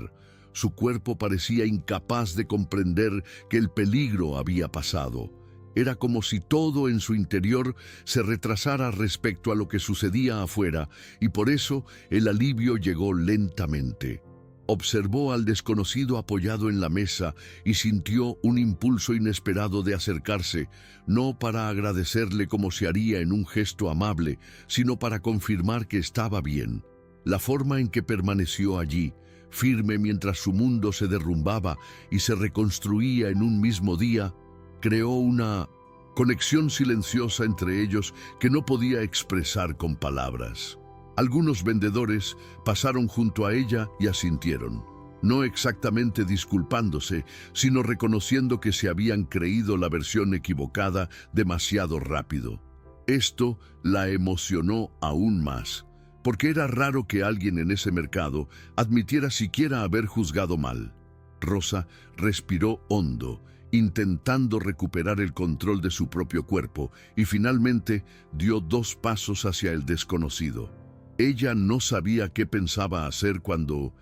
Su cuerpo parecía incapaz de comprender que el peligro había pasado. Era como si todo en su interior se retrasara respecto a lo que sucedía afuera, y por eso el alivio llegó lentamente. Observó al desconocido apoyado en la mesa y sintió un impulso inesperado de acercarse, no para agradecerle como se haría en un gesto amable, sino para confirmar que estaba bien. La forma en que permaneció allí, firme mientras su mundo se derrumbaba y se reconstruía en un mismo día, creó una conexión silenciosa entre ellos que no podía expresar con palabras. Algunos vendedores pasaron junto a ella y asintieron, no exactamente disculpándose, sino reconociendo que se habían creído la versión equivocada demasiado rápido. Esto la emocionó aún más, porque era raro que alguien en ese mercado admitiera siquiera haber juzgado mal. Rosa respiró hondo, intentando recuperar el control de su propio cuerpo, y finalmente dio 2 pasos hacia el desconocido. Ella no sabía qué pensaba hacer cuando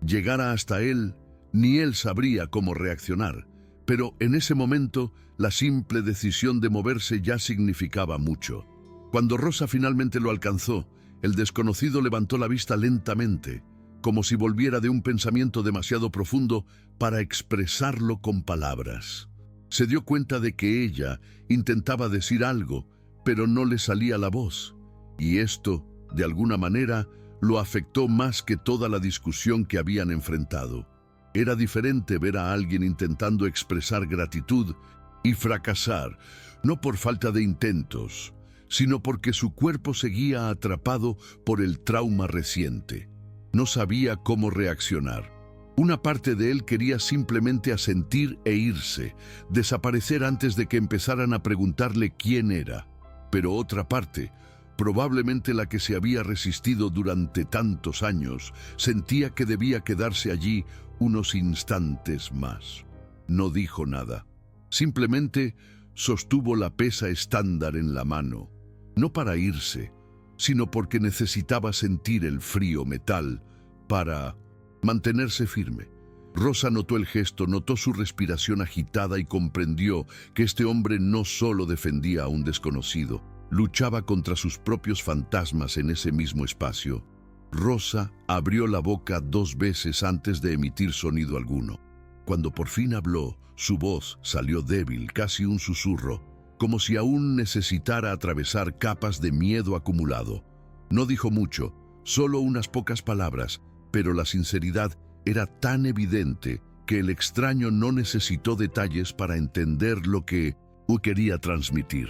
llegara hasta él, ni él sabría cómo reaccionar, pero en ese momento la simple decisión de moverse ya significaba mucho. Cuando Rosa finalmente lo alcanzó, el desconocido levantó la vista lentamente, como si volviera de un pensamiento demasiado profundo para expresarlo con palabras. Se dio cuenta de que ella intentaba decir algo, pero no le salía la voz, y esto, de alguna manera, lo afectó más que toda la discusión que habían enfrentado. Era diferente ver a alguien intentando expresar gratitud y fracasar, no por falta de intentos, sino porque su cuerpo seguía atrapado por el trauma reciente. No sabía cómo reaccionar. Una parte de él quería simplemente asentir e irse, desaparecer antes de que empezaran a preguntarle quién era. Pero otra parte, probablemente la que se había resistido durante tantos años, sentía que debía quedarse allí unos instantes más. No dijo nada. Simplemente sostuvo la pesa estándar en la mano, no para irse, sino porque necesitaba sentir el frío metal para mantenerse firme. Rosa notó el gesto, notó su respiración agitada y comprendió que este hombre no solo defendía a un desconocido, luchaba contra sus propios fantasmas en ese mismo espacio. Rosa abrió la boca 2 veces antes de emitir sonido alguno. Cuando por fin habló, su voz salió débil, casi un susurro, como si aún necesitara atravesar capas de miedo acumulado. No dijo mucho, solo unas pocas palabras, pero la sinceridad era tan evidente que el extraño no necesitó detalles para entender lo que quería transmitir.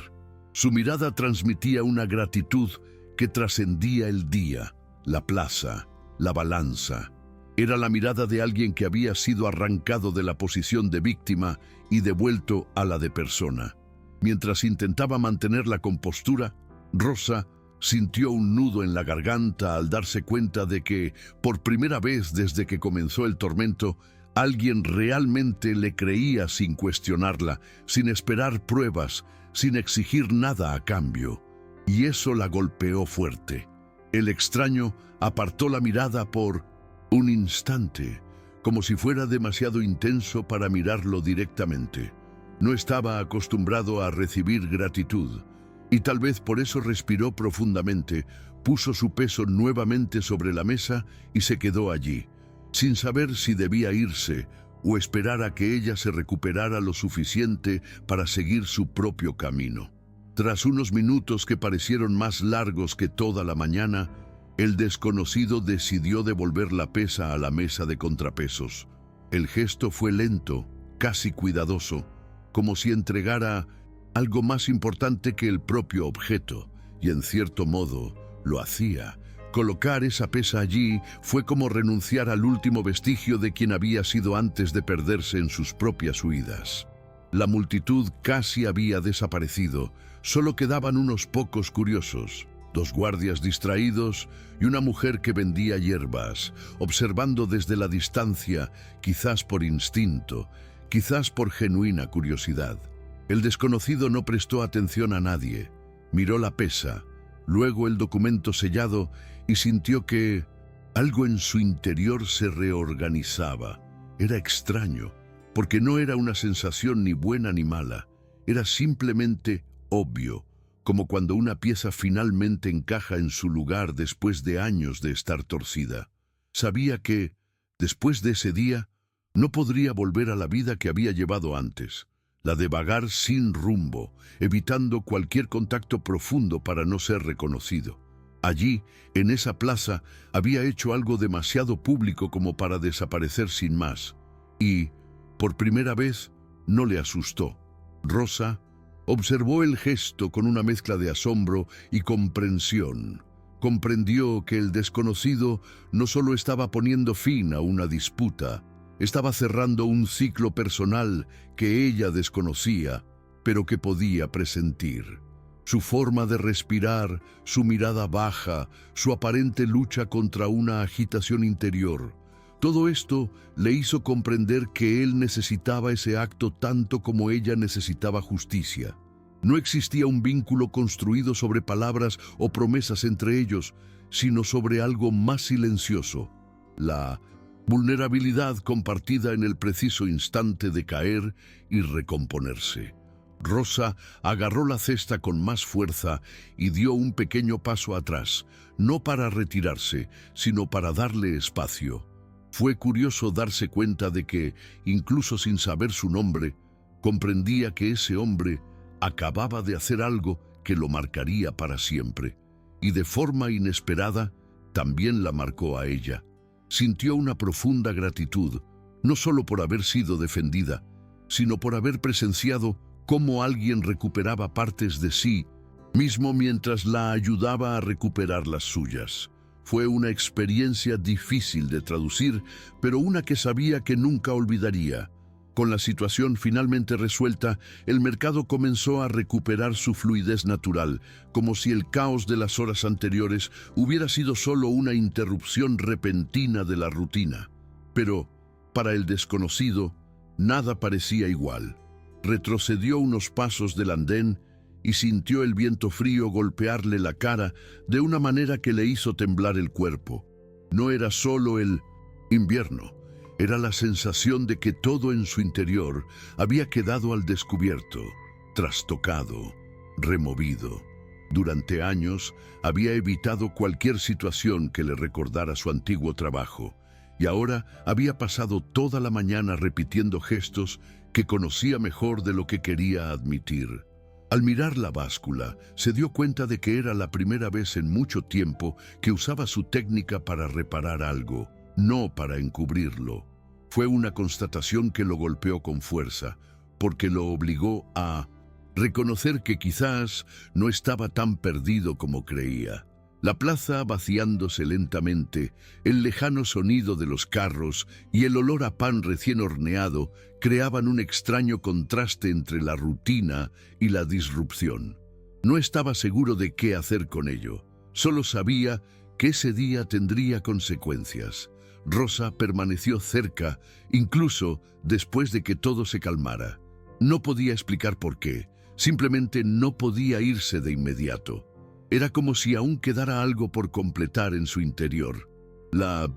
Su mirada transmitía una gratitud que trascendía el día, la plaza, la balanza. Era la mirada de alguien que había sido arrancado de la posición de víctima y devuelto a la de persona. Mientras intentaba mantener la compostura, Rosa sintió un nudo en la garganta al darse cuenta de que, por primera vez desde que comenzó el tormento, alguien realmente le creía sin cuestionarla, sin esperar pruebas, sin exigir nada a cambio. Y eso la golpeó fuerte. El extraño apartó la mirada por un instante, como si fuera demasiado intenso para mirarlo directamente. No estaba acostumbrado a recibir gratitud, y tal vez por eso respiró profundamente, puso su peso nuevamente sobre la mesa y se quedó allí, sin saber si debía irse o esperar a que ella se recuperara lo suficiente para seguir su propio camino. Tras unos minutos que parecieron más largos que toda la mañana, el desconocido decidió devolver la pesa a la mesa de contrapesos. El gesto fue lento, casi cuidadoso, como si entregara algo más importante que el propio objeto, y en cierto modo lo hacía. Colocar esa pesa allí fue como renunciar al último vestigio de quien había sido antes de perderse en sus propias huidas. La multitud casi había desaparecido, solo quedaban unos pocos curiosos, 2 guardias distraídos y una mujer que vendía hierbas, observando desde la distancia, quizás por instinto, quizás por genuina curiosidad. El desconocido no prestó atención a nadie, miró la pesa, luego el documento sellado y sintió que algo en su interior se reorganizaba. Era extraño, porque no era una sensación ni buena ni mala, era simplemente obvio, como cuando una pieza finalmente encaja en su lugar después de años de estar torcida. Sabía que, después de ese día, no podría volver a la vida que había llevado antes, la de vagar sin rumbo, evitando cualquier contacto profundo para no ser reconocido. Allí, en esa plaza, había hecho algo demasiado público como para desaparecer sin más, y, por primera vez, no le asustó. Rosa observó el gesto con una mezcla de asombro y comprensión. Comprendió que el desconocido no solo estaba poniendo fin a una disputa, estaba cerrando un ciclo personal que ella desconocía, pero que podía presentir. Su forma de respirar, su mirada baja, su aparente lucha contra una agitación interior, todo esto le hizo comprender que él necesitaba ese acto tanto como ella necesitaba justicia. No existía un vínculo construido sobre palabras o promesas entre ellos, sino sobre algo más silencioso, la vulnerabilidad compartida en el preciso instante de caer y recomponerse. Rosa agarró la cesta con más fuerza y dio un pequeño paso atrás, no para retirarse, sino para darle espacio. Fue curioso darse cuenta de que, incluso sin saber su nombre, comprendía que ese hombre acababa de hacer algo que lo marcaría para siempre, y de forma inesperada también la marcó a ella. Sintió una profunda gratitud, no solo por haber sido defendida, sino por haber presenciado cómo alguien recuperaba partes de sí mismo mientras la ayudaba a recuperar las suyas. Fue una experiencia difícil de traducir, pero una que sabía que nunca olvidaría. Con la situación finalmente resuelta, el mercado comenzó a recuperar su fluidez natural, como si el caos de las horas anteriores hubiera sido solo una interrupción repentina de la rutina. Pero, para el desconocido, nada parecía igual. Retrocedió unos pasos del andén y sintió el viento frío golpearle la cara de una manera que le hizo temblar el cuerpo. No era solo el invierno, era la sensación de que todo en su interior había quedado al descubierto, trastocado, removido. Durante años había evitado cualquier situación que le recordara su antiguo trabajo, y ahora había pasado toda la mañana repitiendo gestos que conocía mejor de lo que quería admitir. Al mirar la báscula, se dio cuenta de que era la primera vez en mucho tiempo que usaba su técnica para reparar algo, no para encubrirlo. Fue una constatación que lo golpeó con fuerza, porque lo obligó a reconocer que quizás no estaba tan perdido como creía. La plaza vaciándose lentamente, el lejano sonido de los carros y el olor a pan recién horneado creaban un extraño contraste entre la rutina y la disrupción. No estaba seguro de qué hacer con ello, solo sabía que ese día tendría consecuencias. Rosa permaneció cerca, incluso después de que todo se calmara. No podía explicar por qué, simplemente no podía irse de inmediato. Era como si aún quedara algo por completar en su interior. La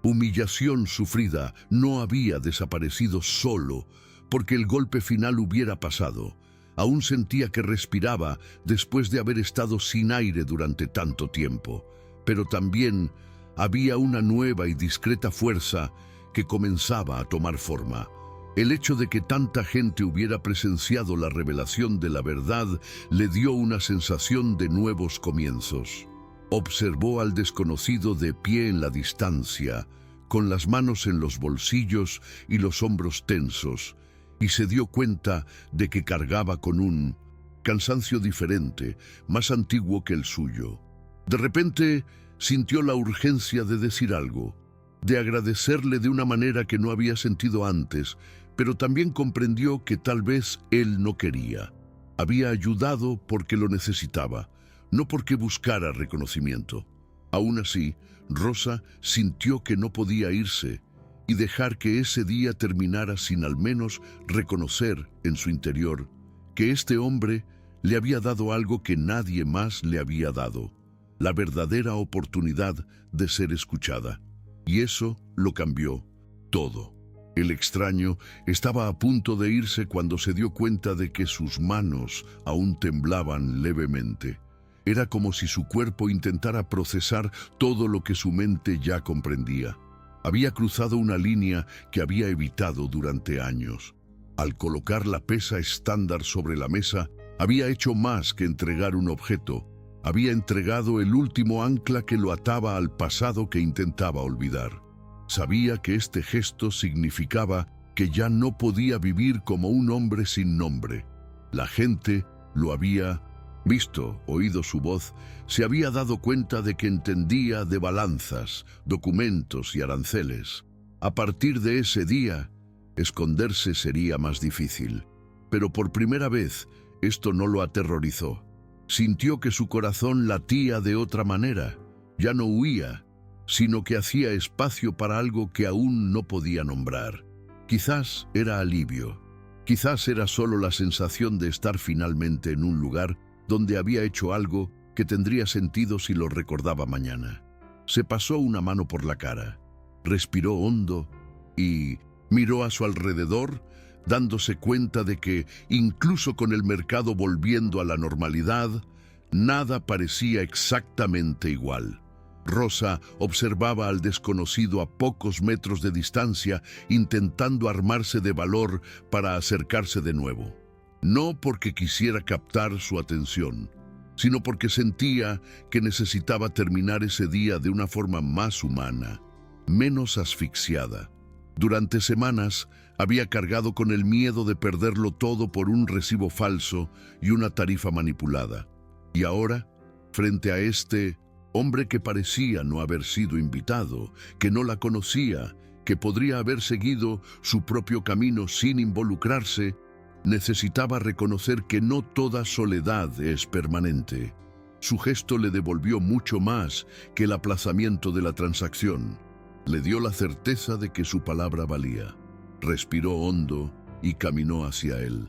humillación sufrida no había desaparecido solo porque el golpe final hubiera pasado. Aún sentía que respiraba después de haber estado sin aire durante tanto tiempo, pero también había una nueva y discreta fuerza que comenzaba a tomar forma. El hecho de que tanta gente hubiera presenciado la revelación de la verdad le dio una sensación de nuevos comienzos. Observó al desconocido de pie en la distancia, con las manos en los bolsillos y los hombros tensos, y se dio cuenta de que cargaba con un cansancio diferente, más antiguo que el suyo. De repente sintió la urgencia de decir algo, de agradecerle de una manera que no había sentido antes, pero también comprendió que tal vez él no quería. Había ayudado porque lo necesitaba, no porque buscara reconocimiento. Aún así, Rosa sintió que no podía irse y dejar que ese día terminara sin al menos reconocer en su interior que este hombre le había dado algo que nadie más le había dado, la verdadera oportunidad de ser escuchada. Y eso lo cambió todo. El extraño estaba a punto de irse cuando se dio cuenta de que sus manos aún temblaban levemente. Era como si su cuerpo intentara procesar todo lo que su mente ya comprendía. Había cruzado una línea que había evitado durante años. Al colocar la pesa estándar sobre la mesa, había hecho más que entregar un objeto. Había entregado el último ancla que lo ataba al pasado que intentaba olvidar. Sabía que este gesto significaba que ya no podía vivir como un hombre sin nombre. La gente lo había visto, oído su voz, se había dado cuenta de que entendía de balanzas, documentos y aranceles. A partir de ese día, esconderse sería más difícil. Pero por primera vez, esto no lo aterrorizó. Sintió que su corazón latía de otra manera. Ya no huía, sino que hacía espacio para algo que aún no podía nombrar. Quizás era alivio. Quizás era solo la sensación de estar finalmente en un lugar donde había hecho algo que tendría sentido si lo recordaba mañana. Se pasó una mano por la cara, respiró hondo y miró a su alrededor, dándose cuenta de que, incluso con el mercado volviendo a la normalidad, nada parecía exactamente igual. Rosa observaba al desconocido a pocos metros de distancia, intentando armarse de valor para acercarse de nuevo. No porque quisiera captar su atención, sino porque sentía que necesitaba terminar ese día de una forma más humana, menos asfixiada. Durante semanas había cargado con el miedo de perderlo todo por un recibo falso y una tarifa manipulada. Y ahora, frente a este hombre que parecía no haber sido invitado, que no la conocía, que podría haber seguido su propio camino sin involucrarse, necesitaba reconocer que no toda soledad es permanente. Su gesto le devolvió mucho más que el aplazamiento de la transacción. Le dio la certeza de que su palabra valía. Respiró hondo y caminó hacia él.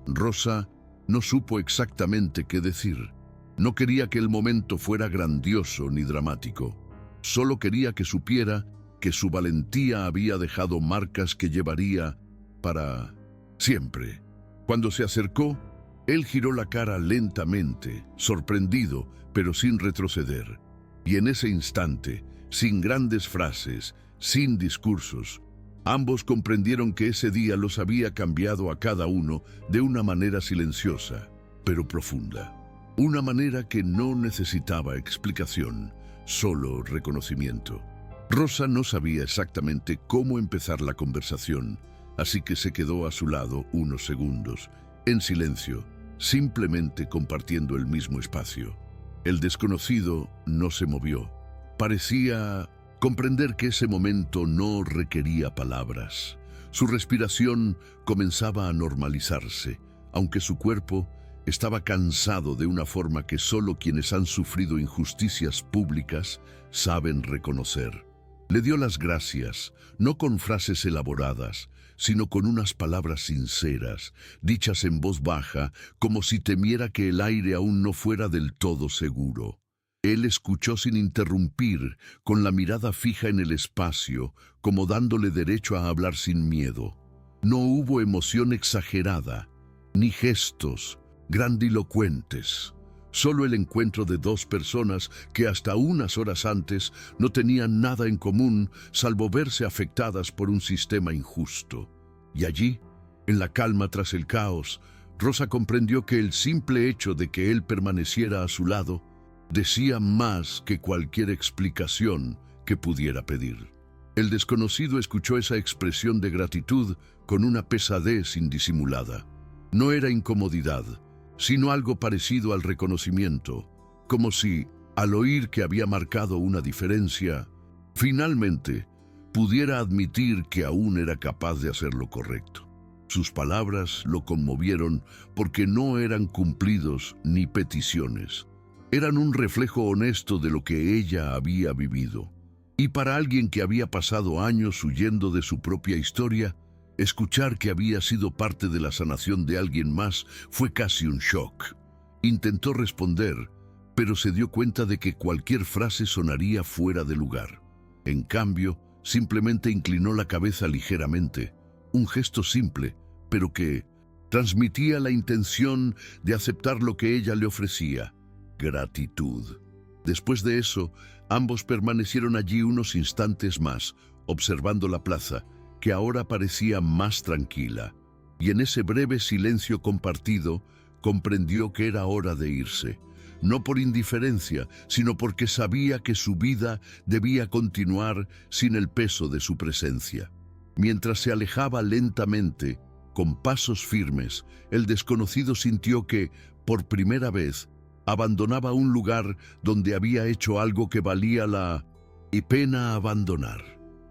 Rosa no supo exactamente qué decir. No quería que el momento fuera grandioso ni dramático. Solo quería que supiera que su valentía había dejado marcas que llevaría para siempre. Cuando se acercó, él giró la cara lentamente, sorprendido, pero sin retroceder. Y en ese instante, sin grandes frases, sin discursos, ambos comprendieron que ese día los había cambiado a cada uno de una manera silenciosa, pero profunda. Una manera que no necesitaba explicación, solo reconocimiento. Rosa no sabía exactamente cómo empezar la conversación, así que se quedó a su lado unos segundos, en silencio, simplemente compartiendo el mismo espacio. El desconocido no se movió. Parecía comprender que ese momento no requería palabras. Su respiración comenzaba a normalizarse, aunque su cuerpo estaba cansado de una forma que solo quienes han sufrido injusticias públicas saben reconocer. Le dio las gracias, no con frases elaboradas, sino con unas palabras sinceras, dichas en voz baja, como si temiera que el aire aún no fuera del todo seguro. Él escuchó sin interrumpir, con la mirada fija en el espacio, como dándole derecho a hablar sin miedo. No hubo emoción exagerada, ni gestos grandilocuentes. Solo el encuentro de dos personas que hasta unas horas antes no tenían nada en común, salvo verse afectadas por un sistema injusto. Y allí, en la calma tras el caos, Rosa comprendió que el simple hecho de que él permaneciera a su lado decía más que cualquier explicación que pudiera pedir. El desconocido escuchó esa expresión de gratitud con una pesadez indisimulada. No era incomodidad, sino algo parecido al reconocimiento, como si, al oír que había marcado una diferencia, finalmente pudiera admitir que aún era capaz de hacer lo correcto. Sus palabras lo conmovieron porque no eran cumplidos ni peticiones. Eran un reflejo honesto de lo que ella había vivido. Y para alguien que había pasado años huyendo de su propia historia, escuchar que había sido parte de la sanación de alguien más fue casi un shock. Intentó responder, pero se dio cuenta de que cualquier frase sonaría fuera de lugar. En cambio, simplemente inclinó la cabeza ligeramente, un gesto simple, pero que transmitía la intención de aceptar lo que ella le ofrecía: gratitud. Después de eso, ambos permanecieron allí unos instantes más, observando la plaza, que ahora parecía más tranquila. Y en ese breve silencio compartido, comprendió que era hora de irse. No por indiferencia, sino porque sabía que su vida debía continuar sin el peso de su presencia. Mientras se alejaba lentamente, con pasos firmes, el desconocido sintió que, por primera vez, abandonaba un lugar donde había hecho algo que valía la pena abandonar.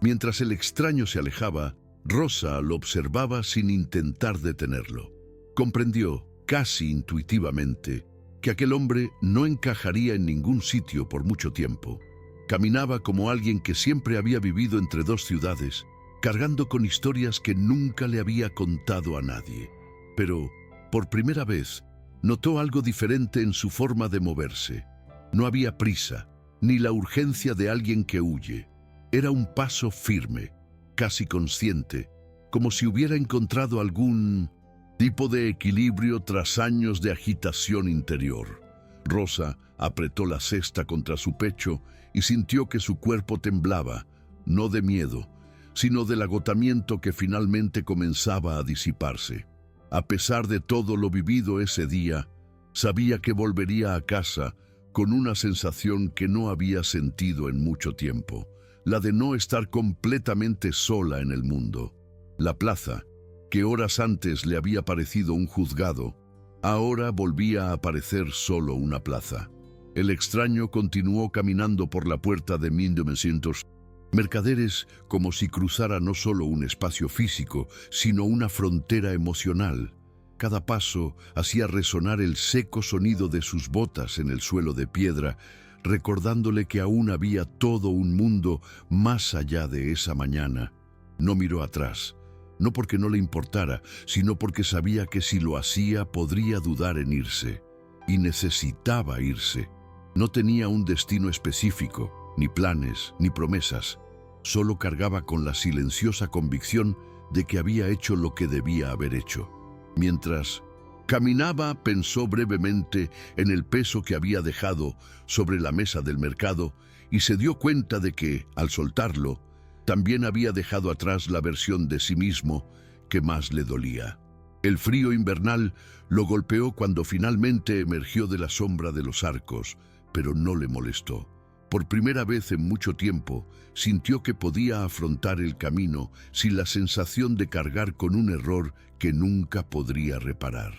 Mientras el extraño se alejaba, Rosa lo observaba sin intentar detenerlo. Comprendió, casi intuitivamente, que aquel hombre no encajaría en ningún sitio por mucho tiempo. Caminaba como alguien que siempre había vivido entre dos ciudades, cargando con historias que nunca le había contado a nadie. Pero, por primera vez, notó algo diferente en su forma de moverse. No había prisa, ni la urgencia de alguien que huye. Era un paso firme, casi consciente, como si hubiera encontrado algún tipo de equilibrio tras años de agitación interior. Rosa apretó la cesta contra su pecho y sintió que su cuerpo temblaba, no de miedo, sino del agotamiento que finalmente comenzaba a disiparse. A pesar de todo lo vivido ese día, sabía que volvería a casa con una sensación que no había sentido en mucho tiempo, la de no estar completamente sola en el mundo. La plaza, que horas antes le había parecido un juzgado, ahora volvía a parecer solo una plaza. El extraño continuó caminando por la puerta de 1900 mercaderes como si cruzara no solo un espacio físico, sino una frontera emocional. Cada paso hacía resonar el seco sonido de sus botas en el suelo de piedra, recordándole que aún había todo un mundo más allá de esa mañana. No miró atrás, no porque no le importara, sino porque sabía que si lo hacía podría dudar en irse. Y necesitaba irse. No tenía un destino específico, ni planes, ni promesas. Solo cargaba con la silenciosa convicción de que había hecho lo que debía haber hecho. Mientras caminaba, pensó brevemente en el peso que había dejado sobre la mesa del mercado y se dio cuenta de que, al soltarlo, también había dejado atrás la versión de sí mismo que más le dolía. El frío invernal lo golpeó cuando finalmente emergió de la sombra de los arcos, pero no le molestó. Por primera vez en mucho tiempo, sintió que podía afrontar el camino sin la sensación de cargar con un error que nunca podría reparar.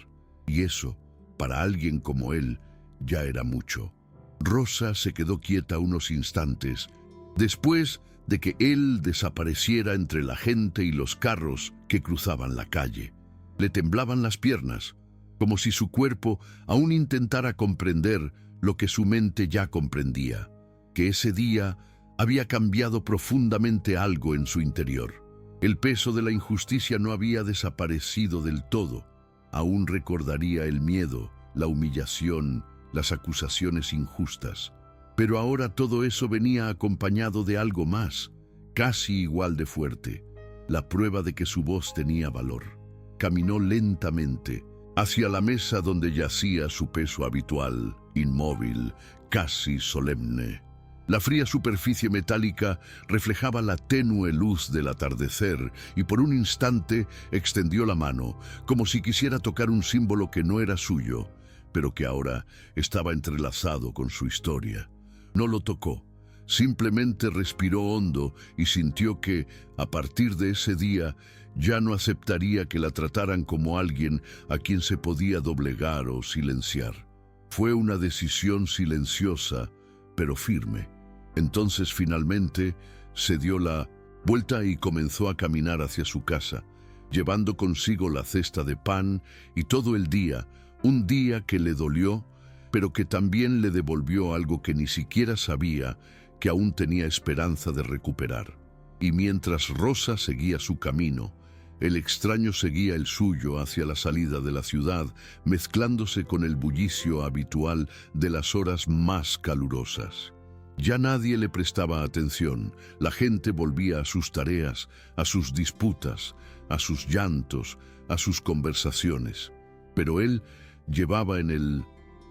Y eso, para alguien como él, ya era mucho. Rosa se quedó quieta unos instantes, después de que él desapareciera entre la gente y los carros que cruzaban la calle. Le temblaban las piernas, como si su cuerpo aún intentara comprender lo que su mente ya comprendía, que ese día había cambiado profundamente algo en su interior. El peso de la injusticia no había desaparecido del todo. Aún recordaría el miedo, la humillación, las acusaciones injustas. Pero ahora todo eso venía acompañado de algo más, casi igual de fuerte, la prueba de que su voz tenía valor. Caminó lentamente hacia la mesa donde yacía su peso habitual, inmóvil, casi solemne. La fría superficie metálica reflejaba la tenue luz del atardecer y por un instante extendió la mano, como si quisiera tocar un símbolo que no era suyo, pero que ahora estaba entrelazado con su historia. No lo tocó, simplemente respiró hondo y sintió que, a partir de ese día, ya no aceptaría que la trataran como alguien a quien se podía doblegar o silenciar. Fue una decisión silenciosa, pero firme. Entonces finalmente se dio la vuelta y comenzó a caminar hacia su casa, llevando consigo la cesta de pan y todo el día, un día que le dolió, pero que también le devolvió algo que ni siquiera sabía que aún tenía esperanza de recuperar. Y mientras Rosa seguía su camino, el extraño seguía el suyo hacia la salida de la ciudad, mezclándose con el bullicio habitual de las horas más calurosas. Ya nadie le prestaba atención, la gente volvía a sus tareas, a sus disputas, a sus llantos, a sus conversaciones. Pero él llevaba en el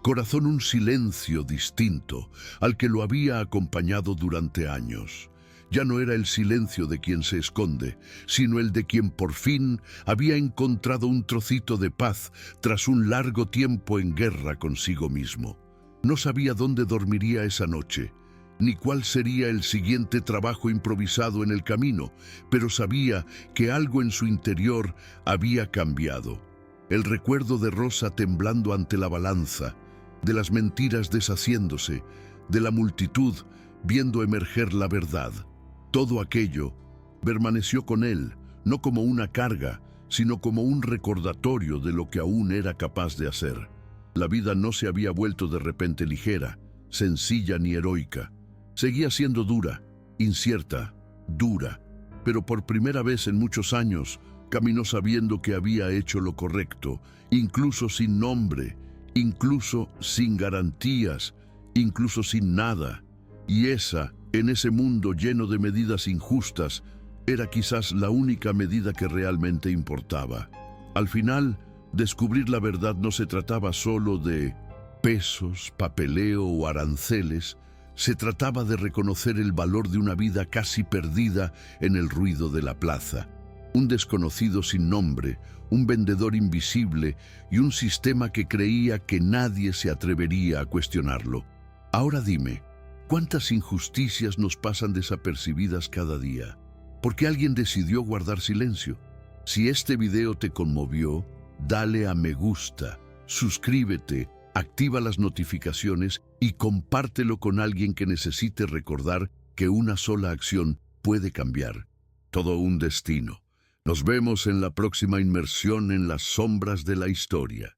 corazón un silencio distinto al que lo había acompañado durante años. Ya no era el silencio de quien se esconde, sino el de quien por fin había encontrado un trocito de paz tras un largo tiempo en guerra consigo mismo. No sabía dónde dormiría esa noche, ni cuál sería el siguiente trabajo improvisado en el camino, pero sabía que algo en su interior había cambiado. El recuerdo de Rosa temblando ante la balanza, de las mentiras deshaciéndose, de la multitud viendo emerger la verdad. Todo aquello permaneció con él, no como una carga, sino como un recordatorio de lo que aún era capaz de hacer. La vida no se había vuelto de repente ligera, sencilla ni heroica. Seguía siendo dura, incierta, dura, pero por primera vez en muchos años caminó sabiendo que había hecho lo correcto, incluso sin nombre, incluso sin garantías, incluso sin nada. Y esa, en ese mundo lleno de medidas injustas, era quizás la única medida que realmente importaba. Al final, descubrir la verdad no se trataba solo de pesos, papeleo o aranceles. Se trataba de reconocer el valor de una vida casi perdida en el ruido de la plaza. Un desconocido sin nombre, un vendedor invisible y un sistema que creía que nadie se atrevería a cuestionarlo. Ahora dime, ¿cuántas injusticias nos pasan desapercibidas cada día? ¿Por qué alguien decidió guardar silencio? Si este video te conmovió, dale a me gusta, suscríbete, activa las notificaciones y compártelo con alguien que necesite recordar que una sola acción puede cambiar todo un destino. Nos vemos en la próxima inmersión en las sombras de la historia.